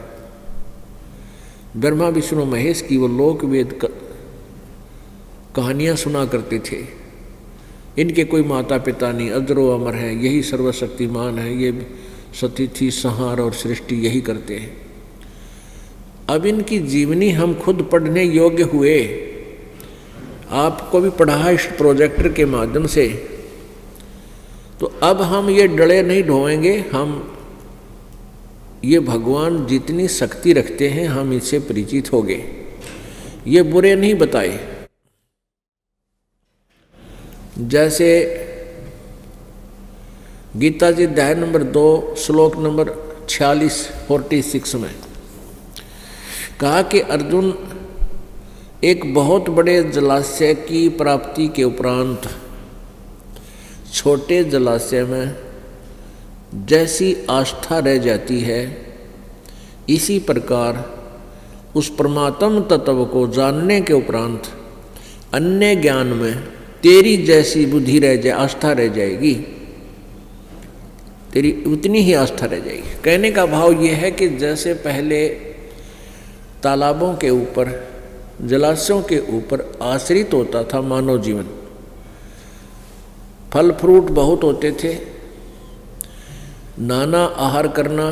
ब्रह्मा, विष्णु, महेश की वो लोक वेद कहानियाँ सुना करते थे। इनके कोई माता पिता नहीं, अजरो अमर हैं, यही सर्वशक्तिमान है, ये स्थिति, संहार और सृष्टि यही करते हैं। अब इनकी जीवनी हम खुद पढ़ने योग्य हुए। आपको भी पढ़ा इस प्रोजेक्टर के माध्यम से, तो अब हम ये डले नहीं ढोएंगे। हम ये भगवान जितनी शक्ति रखते हैं हम इससे परिचित हो गए, ये बुरे नहीं बताए। जैसे गीता जी अध्याय नंबर 2 श्लोक नंबर 46 में कहा कि अर्जुन, एक बहुत बड़े जलाशय की प्राप्ति के उपरांत छोटे जलाशय में जैसी आस्था रह जाती है, इसी प्रकार उस परमात्म तत्व को जानने के उपरांत अन्य ज्ञान में तेरी जैसी बुद्धि रह जाए, आस्था रह जाएगी, तेरी उतनी ही आस्था रह जाएगी। कहने का भाव ये है कि जैसे पहले तालाबों के ऊपर, जलाशयों के ऊपर आश्रित होता था मानव जीवन, फल फ्रूट बहुत होते थे, नाना आहार करना,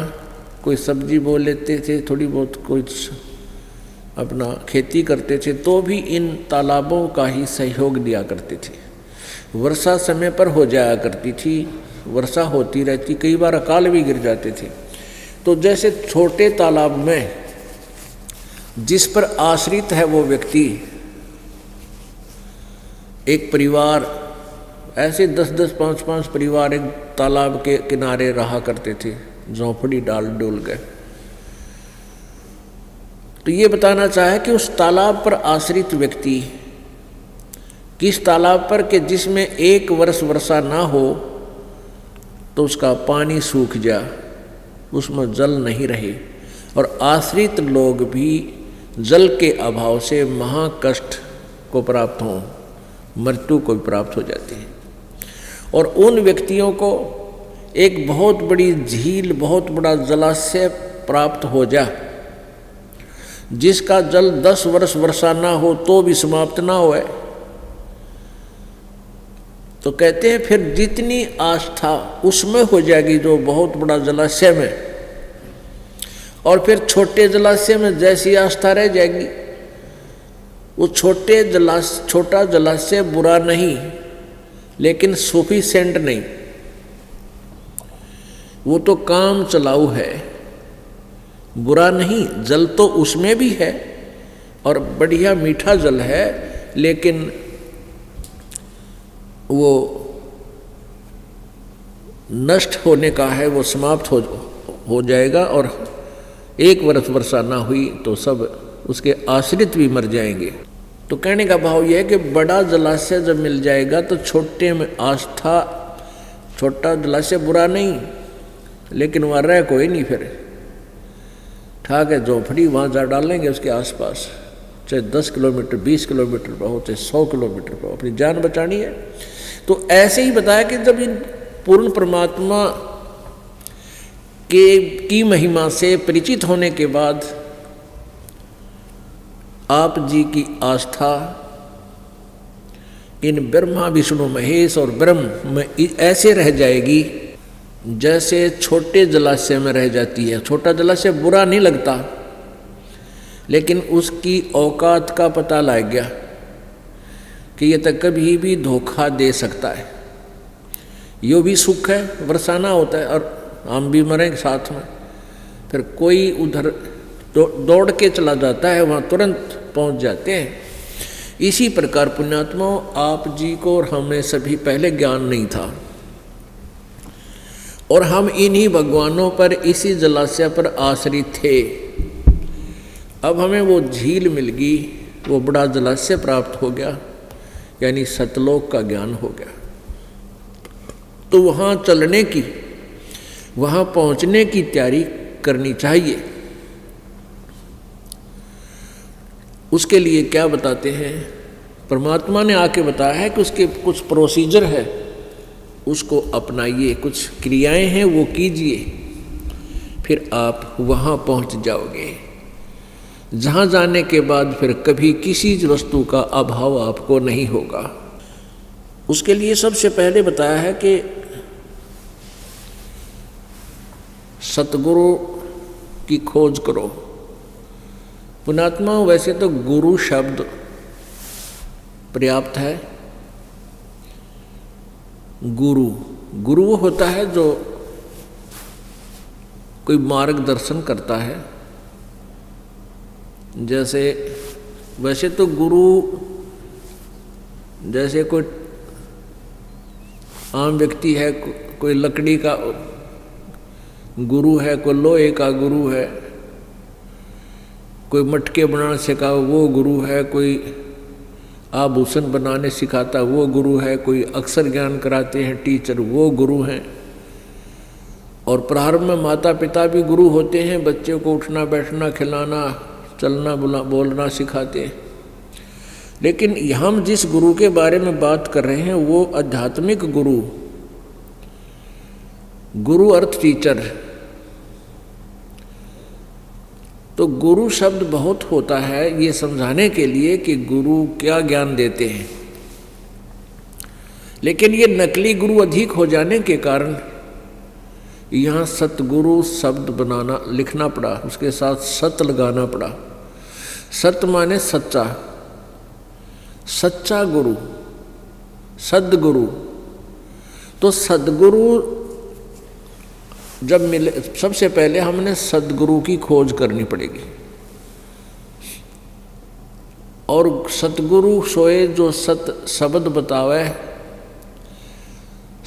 कोई सब्जी बो लेते थे, थोड़ी बहुत कुछ अपना खेती करते थे, तो भी इन तालाबों का ही सहयोग दिया करते थे। वर्षा समय पर हो जाया करती थी, वर्षा होती रहती, कई बार अकाल भी गिर जाते थे। तो जैसे छोटे तालाब में जिस पर आश्रित है वो व्यक्ति, एक परिवार ऐसे 10-10, 5-5 परिवार एक तालाब के किनारे रहा करते थे, झोंपड़ी डाल डोल गए। तो ये बताना चाहे कि उस तालाब पर आश्रित व्यक्ति किस तालाब पर कि जिसमें 1 वर्ष वर्षा ना हो तो उसका पानी सूख जा, उसमें जल नहीं रहे, और आश्रित लोग भी जल के अभाव से महाकष्ट को प्राप्त हों, मृत्यु को भी प्राप्त हो जाती है। और उन व्यक्तियों को एक बहुत बड़ी झील, बहुत बड़ा जलाशय प्राप्त हो जा, जिसका जल 10 वर्ष वर्षा ना हो तो भी समाप्त ना होए, तो कहते हैं फिर जितनी आस्था उसमें हो जाएगी जो बहुत बड़ा जलाशय में, और फिर छोटे जलाशय में जैसी आस्था रह जाएगी। वो छोटा जलाशय बुरा नहीं, लेकिन सफिशिएंट नहीं, वो तो काम चलाऊ है, बुरा नहीं। जल तो उसमें भी है और बढ़िया मीठा जल है, लेकिन वो नष्ट होने का है, वो समाप्त हो जाएगा, और 1 वर्ष वर्षा ना हुई तो सब उसके आश्रित भी मर जाएंगे। तो कहने का भाव यह है कि बड़ा जलाशय जब मिल जाएगा तो छोटे में आस्था, छोटा जलाशय बुरा नहीं, लेकिन वहाँ रह कोई नहीं, फिर ठाक है झोंपड़ी वहाँ जा डालेंगे उसके आसपास, चाहे 10 किलोमीटर 20 किलोमीटर पर हो, चाहे 100 किलोमीटर पर, अपनी जान बचानी है। तो ऐसे ही बताया कि जब इन पूर्ण परमात्मा की महिमा से परिचित होने के बाद आप जी की आस्था इन ब्रह्मा विष्णु महेश और ब्रह्म में ऐसे रह जाएगी जैसे छोटे जलाशय में रह जाती है। छोटा जलाशय बुरा नहीं लगता, लेकिन उसकी औकात का पता लग गया कि ये तो कभी भी धोखा दे सकता है। यो भी सुख है, बरसाना होता है, और हम भी मरेंगे साथ में। फिर कोई उधर दौड़ के चला जाता है, वहाँ तुरंत पहुँच जाते हैं। इसी प्रकार पुण्यात्माओं, आप जी को और हमें सभी पहले ज्ञान नहीं था, और हम इन्हीं भगवानों पर, इसी जलाशय पर आश्रित थे। अब हमें वो झील मिल गई, वो बड़ा जलाशय प्राप्त हो गया, यानी सतलोक का ज्ञान हो गया। तो वहाँ चलने की, वहाँ पहुँचने की तैयारी करनी चाहिए। उसके लिए क्या बताते हैं, परमात्मा ने आके बताया है कि उसके कुछ प्रोसीजर है, उसको अपनाइए, कुछ क्रियाएं हैं वो कीजिए, फिर आप वहाँ पहुँच जाओगे, जहाँ जाने के बाद फिर कभी किसी वस्तु का अभाव आपको नहीं होगा। उसके लिए सबसे पहले बताया है कि सतगुरु की खोज करो। पुण्यात्मा, वैसे तो गुरु शब्द पर्याप्त है। गुरु वो होता है जो कोई मार्गदर्शन करता है। जैसे वैसे तो गुरु जैसे कोई आम व्यक्ति है, कोई लकड़ी का गुरु है, कोई लोहे का गुरु है, कोई मटके बनाना सिखा वो गुरु है, कोई आभूषण बनाने सिखाता वो गुरु है, कोई अक्षर ज्ञान कराते हैं टीचर वो गुरु हैं। और प्रारंभ में माता पिता भी गुरु होते हैं, बच्चे को उठना बैठना खिलाना चलना बोलना सिखाते हैं। लेकिन हम जिस गुरु के बारे में बात कर रहे हैं वो आध्यात्मिक गुरु अर्थ टीचर। तो गुरु शब्द बहुत होता है ये समझाने के लिए कि गुरु क्या ज्ञान देते हैं, लेकिन ये नकली गुरु अधिक हो जाने के कारण यहाँ सतगुरु शब्द बनाना लिखना पड़ा, उसके साथ सत लगाना पड़ा। सत माने सच्चा, सच्चा गुरु, सद्गुरु। तो सद्गुरु जब मिले, सबसे पहले हमने सद्गुरु की खोज करनी पड़ेगी। और सतगुरु सोए जो सत शब्द बतावे,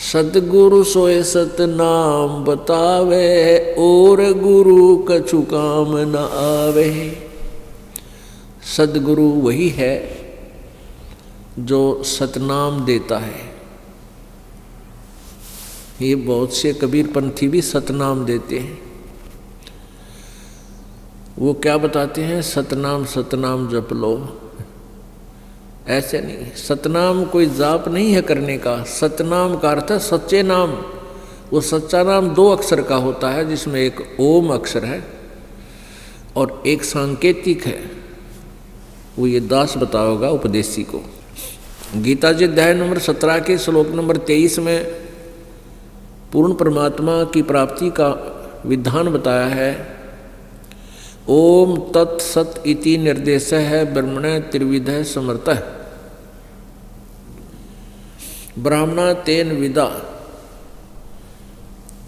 सतगुरु सोए सतनाम बतावे, और गुरु कछु काम न आवे। सदगुरु वही है जो सतनाम देता है। ये बहुत से कबीरपंथी भी सतनाम देते हैं। वो क्या बताते हैं? सतनाम सतनाम जप लो। ऐसे नहीं, सतनाम कोई जाप नहीं है करने का। सतनाम का अर्थ है सच्चे नाम। वो सच्चा नाम 2 अक्षर का होता है, जिसमें एक ओम अक्षर है और एक सांकेतिक है। वो ये दास बताओगा उपदेशी को। गीता जी अध्याय नंबर 17 के श्लोक नंबर 23 में पूर्ण परमात्मा की प्राप्ति का विधान बताया है। ओम तत्सत इति निर्देश है ब्रह्मण त्रिविध समर्थ ब्राह्मणा तेन विदा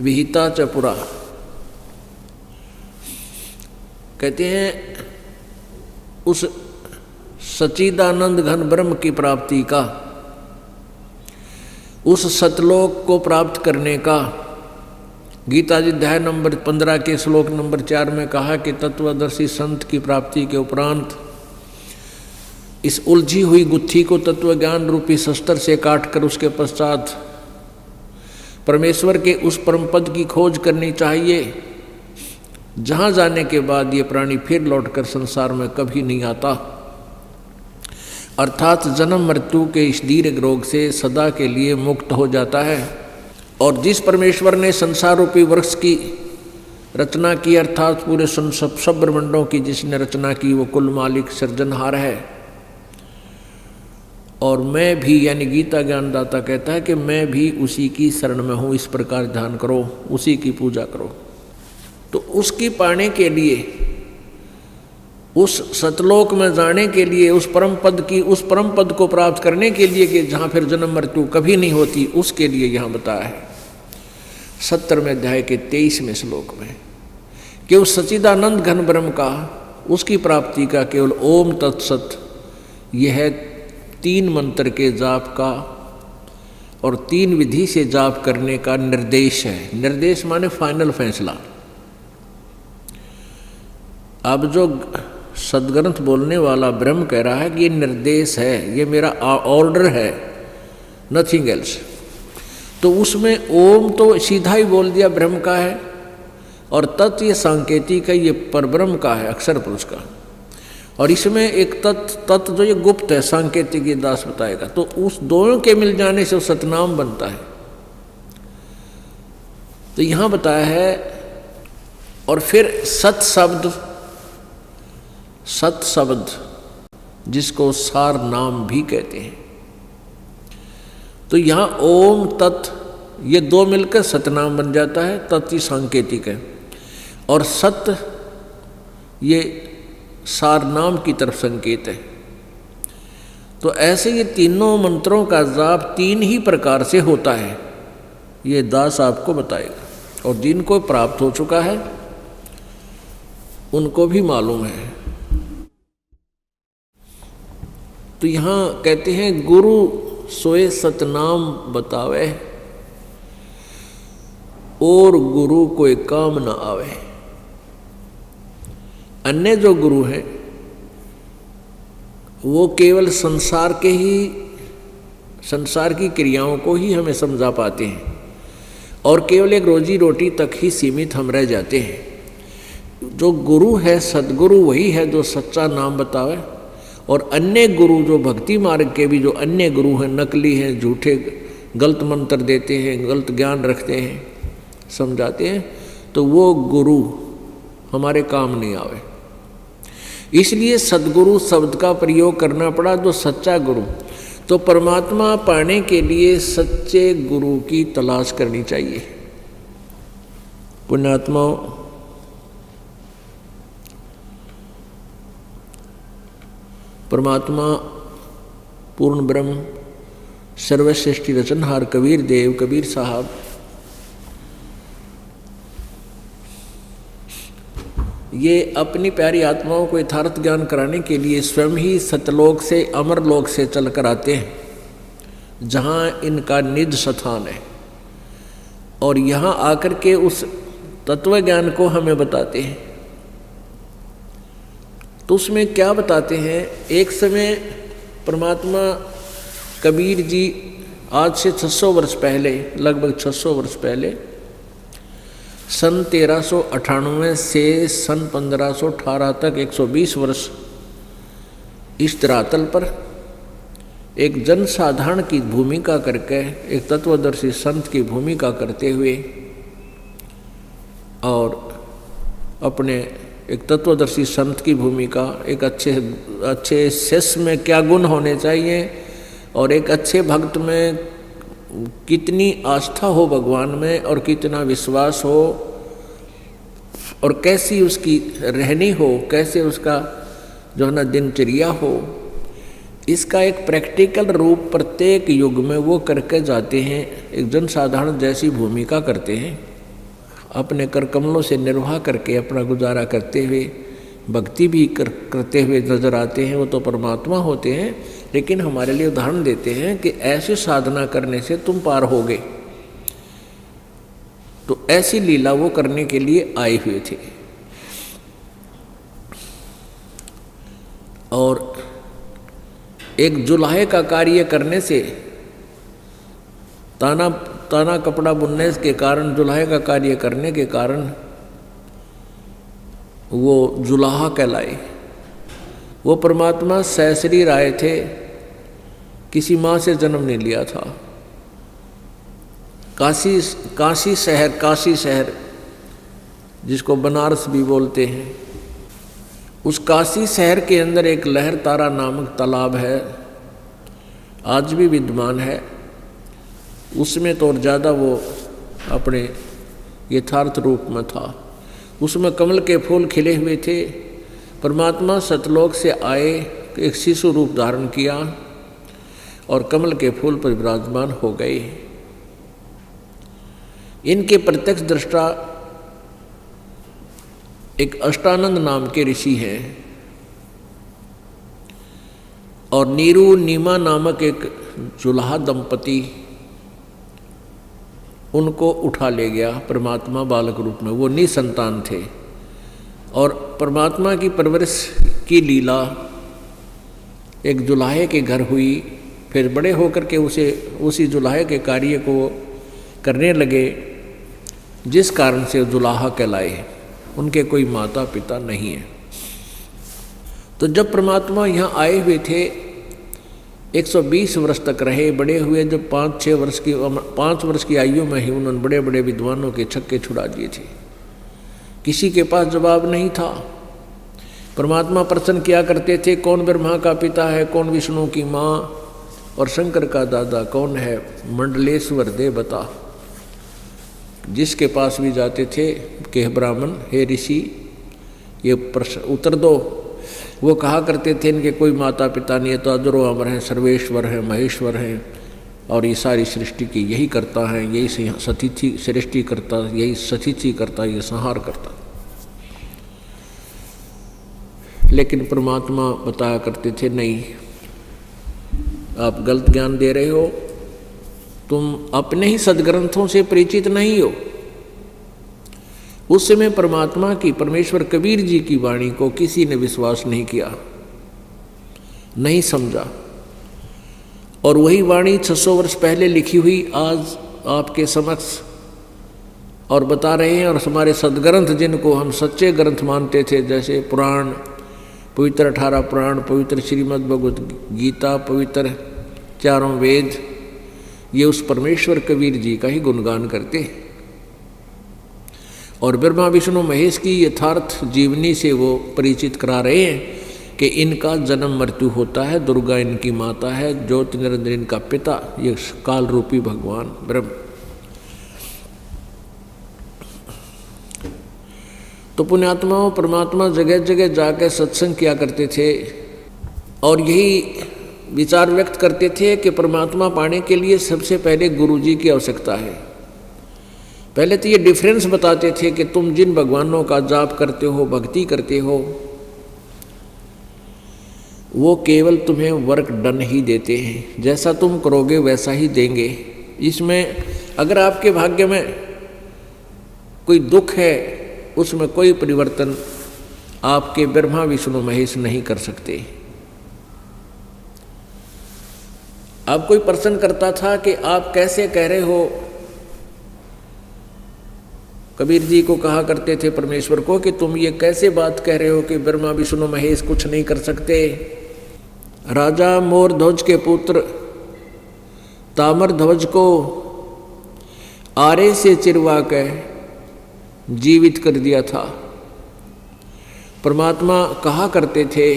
विहिता च पुरा। कहते हैं उस सच्चिदानंद घन ब्रह्म की प्राप्ति का, उस सतलोक को प्राप्त करने का गीता जी अध्याय नंबर 15 के श्लोक नंबर 4 में कहा कि तत्वदर्शी संत की प्राप्ति के उपरांत इस उलझी हुई गुत्थी को तत्व ज्ञान रूपी शस्त्र से काटकर उसके पश्चात परमेश्वर के उस परम पद की खोज करनी चाहिए, जहाँ जाने के बाद ये प्राणी फिर लौटकर संसार में कभी नहीं आता, अर्थात जन्म मृत्यु के इस दीर्घ रोग से सदा के लिए मुक्त हो जाता है। और जिस परमेश्वर ने संसार रूपी वृक्ष की रचना की, अर्थात पूरे सब ब्रह्मांडों की जिसने रचना की, वो कुल मालिक सृजनहार है। और मैं भी, यानी गीता ज्ञानदाता कहता है कि मैं भी उसी की शरण में हूँ। इस प्रकार ध्यान करो, उसी की पूजा करो। तो उसकी पाने के लिए, उस सतलोक में जाने के लिए, उस परम पद को प्राप्त करने के लिए कि जहाँ फिर जन्म मृत्यु कभी नहीं होती, उसके लिए यहाँ बताया है 17वें अध्याय के 23वें श्लोक में कि उस सच्चिदानंद घन ब्रह्म का, उसकी प्राप्ति का केवल ओम तत्सत, यह 3 मंत्र के जाप का और 3 विधि से जाप करने का निर्देश है। निर्देश माने फाइनल फैसला। अब जो सदग्रंथ बोलने वाला ब्रह्म कह रहा है कि ये निर्देश है, ये मेरा ऑर्डर है, नथिंग एल्स। तो उसमें ओम तो सीधा ही बोल दिया ब्रह्म का है, और तत् ये सांकेतिक है, ये परब्रह्म का है, अक्षर पुरुष का। और इसमें एक तत् जो ये गुप्त है, सांकेतिक, ये दास बताएगा। तो उस दोनों के मिल जाने से वो सतनाम बनता है। तो यहाँ बताया है। और फिर सत शब्द जिसको सार नाम भी कहते हैं। तो यहाँ ओम तत् ये 2 मिलकर सतनाम बन जाता है। तत् ही सांकेतिक है और सत ये सार नाम की तरफ संकेत है। तो ऐसे ये तीनों मंत्रों का जाप 3 ही प्रकार से होता है, ये दास आपको बताएगा। और जिनको प्राप्त हो चुका है उनको भी मालूम है। तो यहाँ कहते हैं गुरु सोए सतनाम बतावे, और गुरु कोई काम न आवे। अन्य जो गुरु हैं वो केवल संसार की क्रियाओं को ही हमें समझा पाते हैं, और केवल एक रोजी रोटी तक ही सीमित हम रह जाते हैं। जो गुरु है, सदगुरु वही है जो सच्चा नाम बतावे। और अन्य गुरु जो भक्ति मार्ग के भी जो अन्य गुरु हैं, नकली हैं, झूठे गलत मंत्र देते हैं, गलत ज्ञान रखते हैं, समझाते हैं, तो वो गुरु हमारे काम नहीं आवे। इसलिए सदगुरु शब्द का प्रयोग करना पड़ा, जो सच्चा गुरु। तो परमात्मा पाने के लिए सच्चे गुरु की तलाश करनी चाहिए। पुण्यात्माओं, परमात्मा पूर्ण ब्रह्म सर्वश्रेष्ठी रचनहार कबीर देव, कबीर साहब ये अपनी प्यारी आत्माओं को यथार्थ ज्ञान कराने के लिए स्वयं ही सतलोक से, अमरलोक से चलकर आते हैं, जहाँ इनका निज स्थान है। और यहाँ आकर के उस तत्व ज्ञान को हमें बताते हैं। तो उसमें क्या बताते हैं, एक समय परमात्मा कबीर जी आज से 600 वर्ष पहले, लगभग 600 वर्ष पहले, सन 1398 से सन 1518 तक 120 वर्ष इस धरातल पर एक जनसाधारण की भूमिका करके, एक तत्वदर्शी संत की भूमिका करते हुए और अपने एक तत्वदर्शी संत की भूमिका, एक अच्छे शिष्य में क्या गुण होने चाहिए और एक अच्छे भक्त में कितनी आस्था हो भगवान में और कितना विश्वास हो और कैसी उसकी रहनी हो, कैसे उसका जो है ना दिनचर्या हो, इसका एक प्रैक्टिकल रूप प्रत्येक युग में वो करके जाते हैं। एक जनसाधारण जैसी भूमिका करते हैं, अपने कर कमलों से निर्वाह करके अपना गुजारा करते हुए भक्ति भी करते हुए नजर आते हैं। वो तो परमात्मा होते हैं, लेकिन हमारे लिए उदाहरण देते हैं कि ऐसी साधना करने से तुम पार होगे। तो ऐसी लीला वो करने के लिए आए हुए थे। और एक जुलाहे का कार्य करने से, ताना कपड़ा बुनने के कारण, जुलाहे का कार्य करने के कारण वो जुलाहा कहलाए। वो परमात्मा सहस्री राय थे, किसी माँ से जन्म नहीं लिया था। काशी शहर जिसको बनारस भी बोलते हैं, उस काशी शहर के अंदर एक लहर तारा नामक तालाब है, आज भी विद्यमान है। उसमें तो और ज़्यादा वो अपने यथार्थ रूप में था। उसमें कमल के फूल खिले हुए थे। परमात्मा सतलोक से आए, एक शिशु रूप धारण किया और कमल के फूल पर विराजमान हो गए। इनके प्रत्यक्ष दृष्टा एक अष्टानंद नाम के ऋषि हैं और नीरू नीमा नामक एक जुलाहा दंपति उनको उठा ले गया परमात्मा बालक रूप में। वो निसंतान थे और परमात्मा की परवरिश की लीला एक जुलाहे के घर हुई। फिर बड़े होकर के उसी जुलाहे के कार्य को करने लगे, जिस कारण से जुलाहा कहलाए। उनके कोई माता पिता नहीं है। तो जब परमात्मा यहाँ आए हुए थे, 120 वर्ष तक रहे, बड़े हुए। जब 5 वर्ष की आयु में ही उन्होंने बड़े बड़े विद्वानों के छक्के छुड़ा दिए थे। किसी के पास जवाब नहीं था। परमात्मा प्रश्न किया करते थे, कौन ब्रह्मा का पिता है, कौन विष्णु की माँ और शंकर का दादा कौन है, मंडलेश्वर दे बता। जिसके पास भी जाते थे कि ब्राह्मण, हे ऋषि, ये प्रश्न उत्तर दो। वो कहा करते थे, इनके कोई माता पिता नहीं है, तो अजरो अमर हैं, सर्वेश्वर हैं, महेश्वर हैं और ये सारी सृष्टि की यही करता है, यही सतिथि सृष्टि करता, यही सतिथि करता, ये संहार करता। लेकिन परमात्मा बताया करते थे, नहीं, आप गलत ज्ञान दे रहे हो, तुम अपने ही सदग्रंथों से परिचित नहीं हो। उस समय परमात्मा की, परमेश्वर कबीर जी की वाणी को किसी ने विश्वास नहीं किया, नहीं समझा। और वही वाणी 600 वर्ष पहले लिखी हुई आज आपके समक्ष और बता रहे हैं। और हमारे सदग्रंथ जिनको हम सच्चे ग्रंथ मानते थे, जैसे पुराण, पवित्र 18 पुराण, पवित्र श्रीमद् भगवत गीता, पवित्र 4 वेद, ये उस परमेश्वर कबीर जी का ही गुणगान करते हैं। और ब्रह्मा विष्णु महेश की यथार्थ जीवनी से वो परिचित करा रहे हैं कि इनका जन्म मृत्यु होता है, दुर्गा इनकी माता है, ज्योति निरंजन इनका पिता, ये काल रूपी भगवान ब्रह्म। तो पुण्यात्माओं, परमात्मा जगह जगह जाकर सत्संग किया करते थे और यही विचार व्यक्त करते थे कि परमात्मा पाने के लिए सबसे पहले गुरु जी की आवश्यकता है। पहले तो ये डिफरेंस बताते थे कि तुम जिन भगवानों का जाप करते हो, भक्ति करते हो, वो केवल तुम्हें वर्क डन ही देते हैं, जैसा तुम करोगे वैसा ही देंगे। इसमें अगर आपके भाग्य में कोई दुख है, उसमें कोई परिवर्तन आपके ब्रह्मा विष्णु महेश नहीं कर सकते। अब कोई प्रश्न करता था कि आप कैसे कह रहे हो, कबीर जी को कहा करते थे परमेश्वर को कि तुम ये कैसे बात कह रहे हो कि ब्रह्मा विष्णु महेश कुछ नहीं कर सकते। राजा मोरध्वज के पुत्र ताम्रध्वज को आरे से चिरवा कर जीवित कर दिया था। परमात्मा कहा करते थे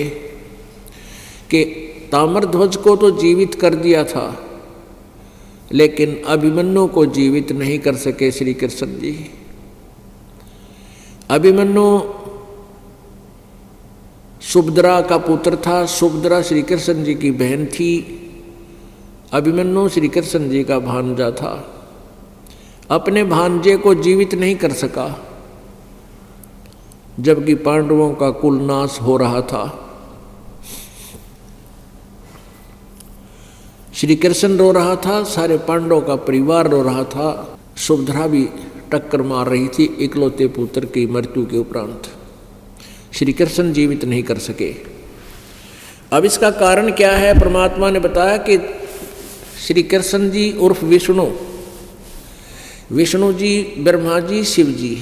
कि ताम्रध्वज को तो जीवित कर दिया था, लेकिन अभिमन्यु को जीवित नहीं कर सके श्री कृष्ण जी। अभिमन्यु सुभद्रा का पुत्र था, सुभद्रा श्री कृष्ण जी की बहन थी, अभिमन्यु श्री कृष्ण जी का भांजा था। अपने भांजे को जीवित नहीं कर सका, जबकि पांडवों का कुल नाश हो रहा था। श्री कृष्ण रो रहा था, सारे पांडवों का परिवार रो रहा था, सुभद्रा भी टक्कर मार रही थी इकलौते पुत्र की मृत्यु के उपरांत। श्री कृष्ण जीवित नहीं कर सके। अब इसका कारण क्या है? परमात्मा ने बताया कि श्री कृष्ण जी उर्फ विष्णु, विष्णु जी, ब्रह्मा जी, शिव जी,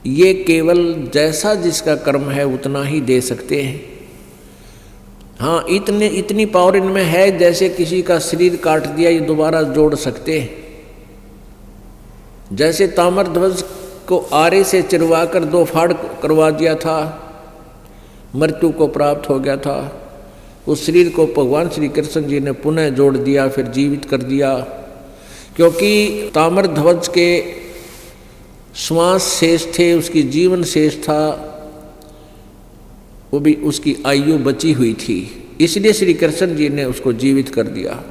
ये केवल जैसा जिसका कर्म है उतना ही दे सकते हैं। हाँ, इतनी पावर इनमें है, जैसे किसी का शरीर काट दिया ये दोबारा जोड़ सकते हैं। जैसे ताम्रध्वज को आरे से चिरवा कर 2 फाड़ करवा दिया था, मृत्यु को प्राप्त हो गया था, उस शरीर को भगवान श्री कृष्ण जी ने पुनः जोड़ दिया, फिर जीवित कर दिया। क्योंकि ताम्रध्वज के श्वास शेष थे, उसकी जीवन शेष था, वो भी उसकी आयु बची हुई थी, इसलिए श्री कृष्ण जी ने उसको जीवित कर दिया।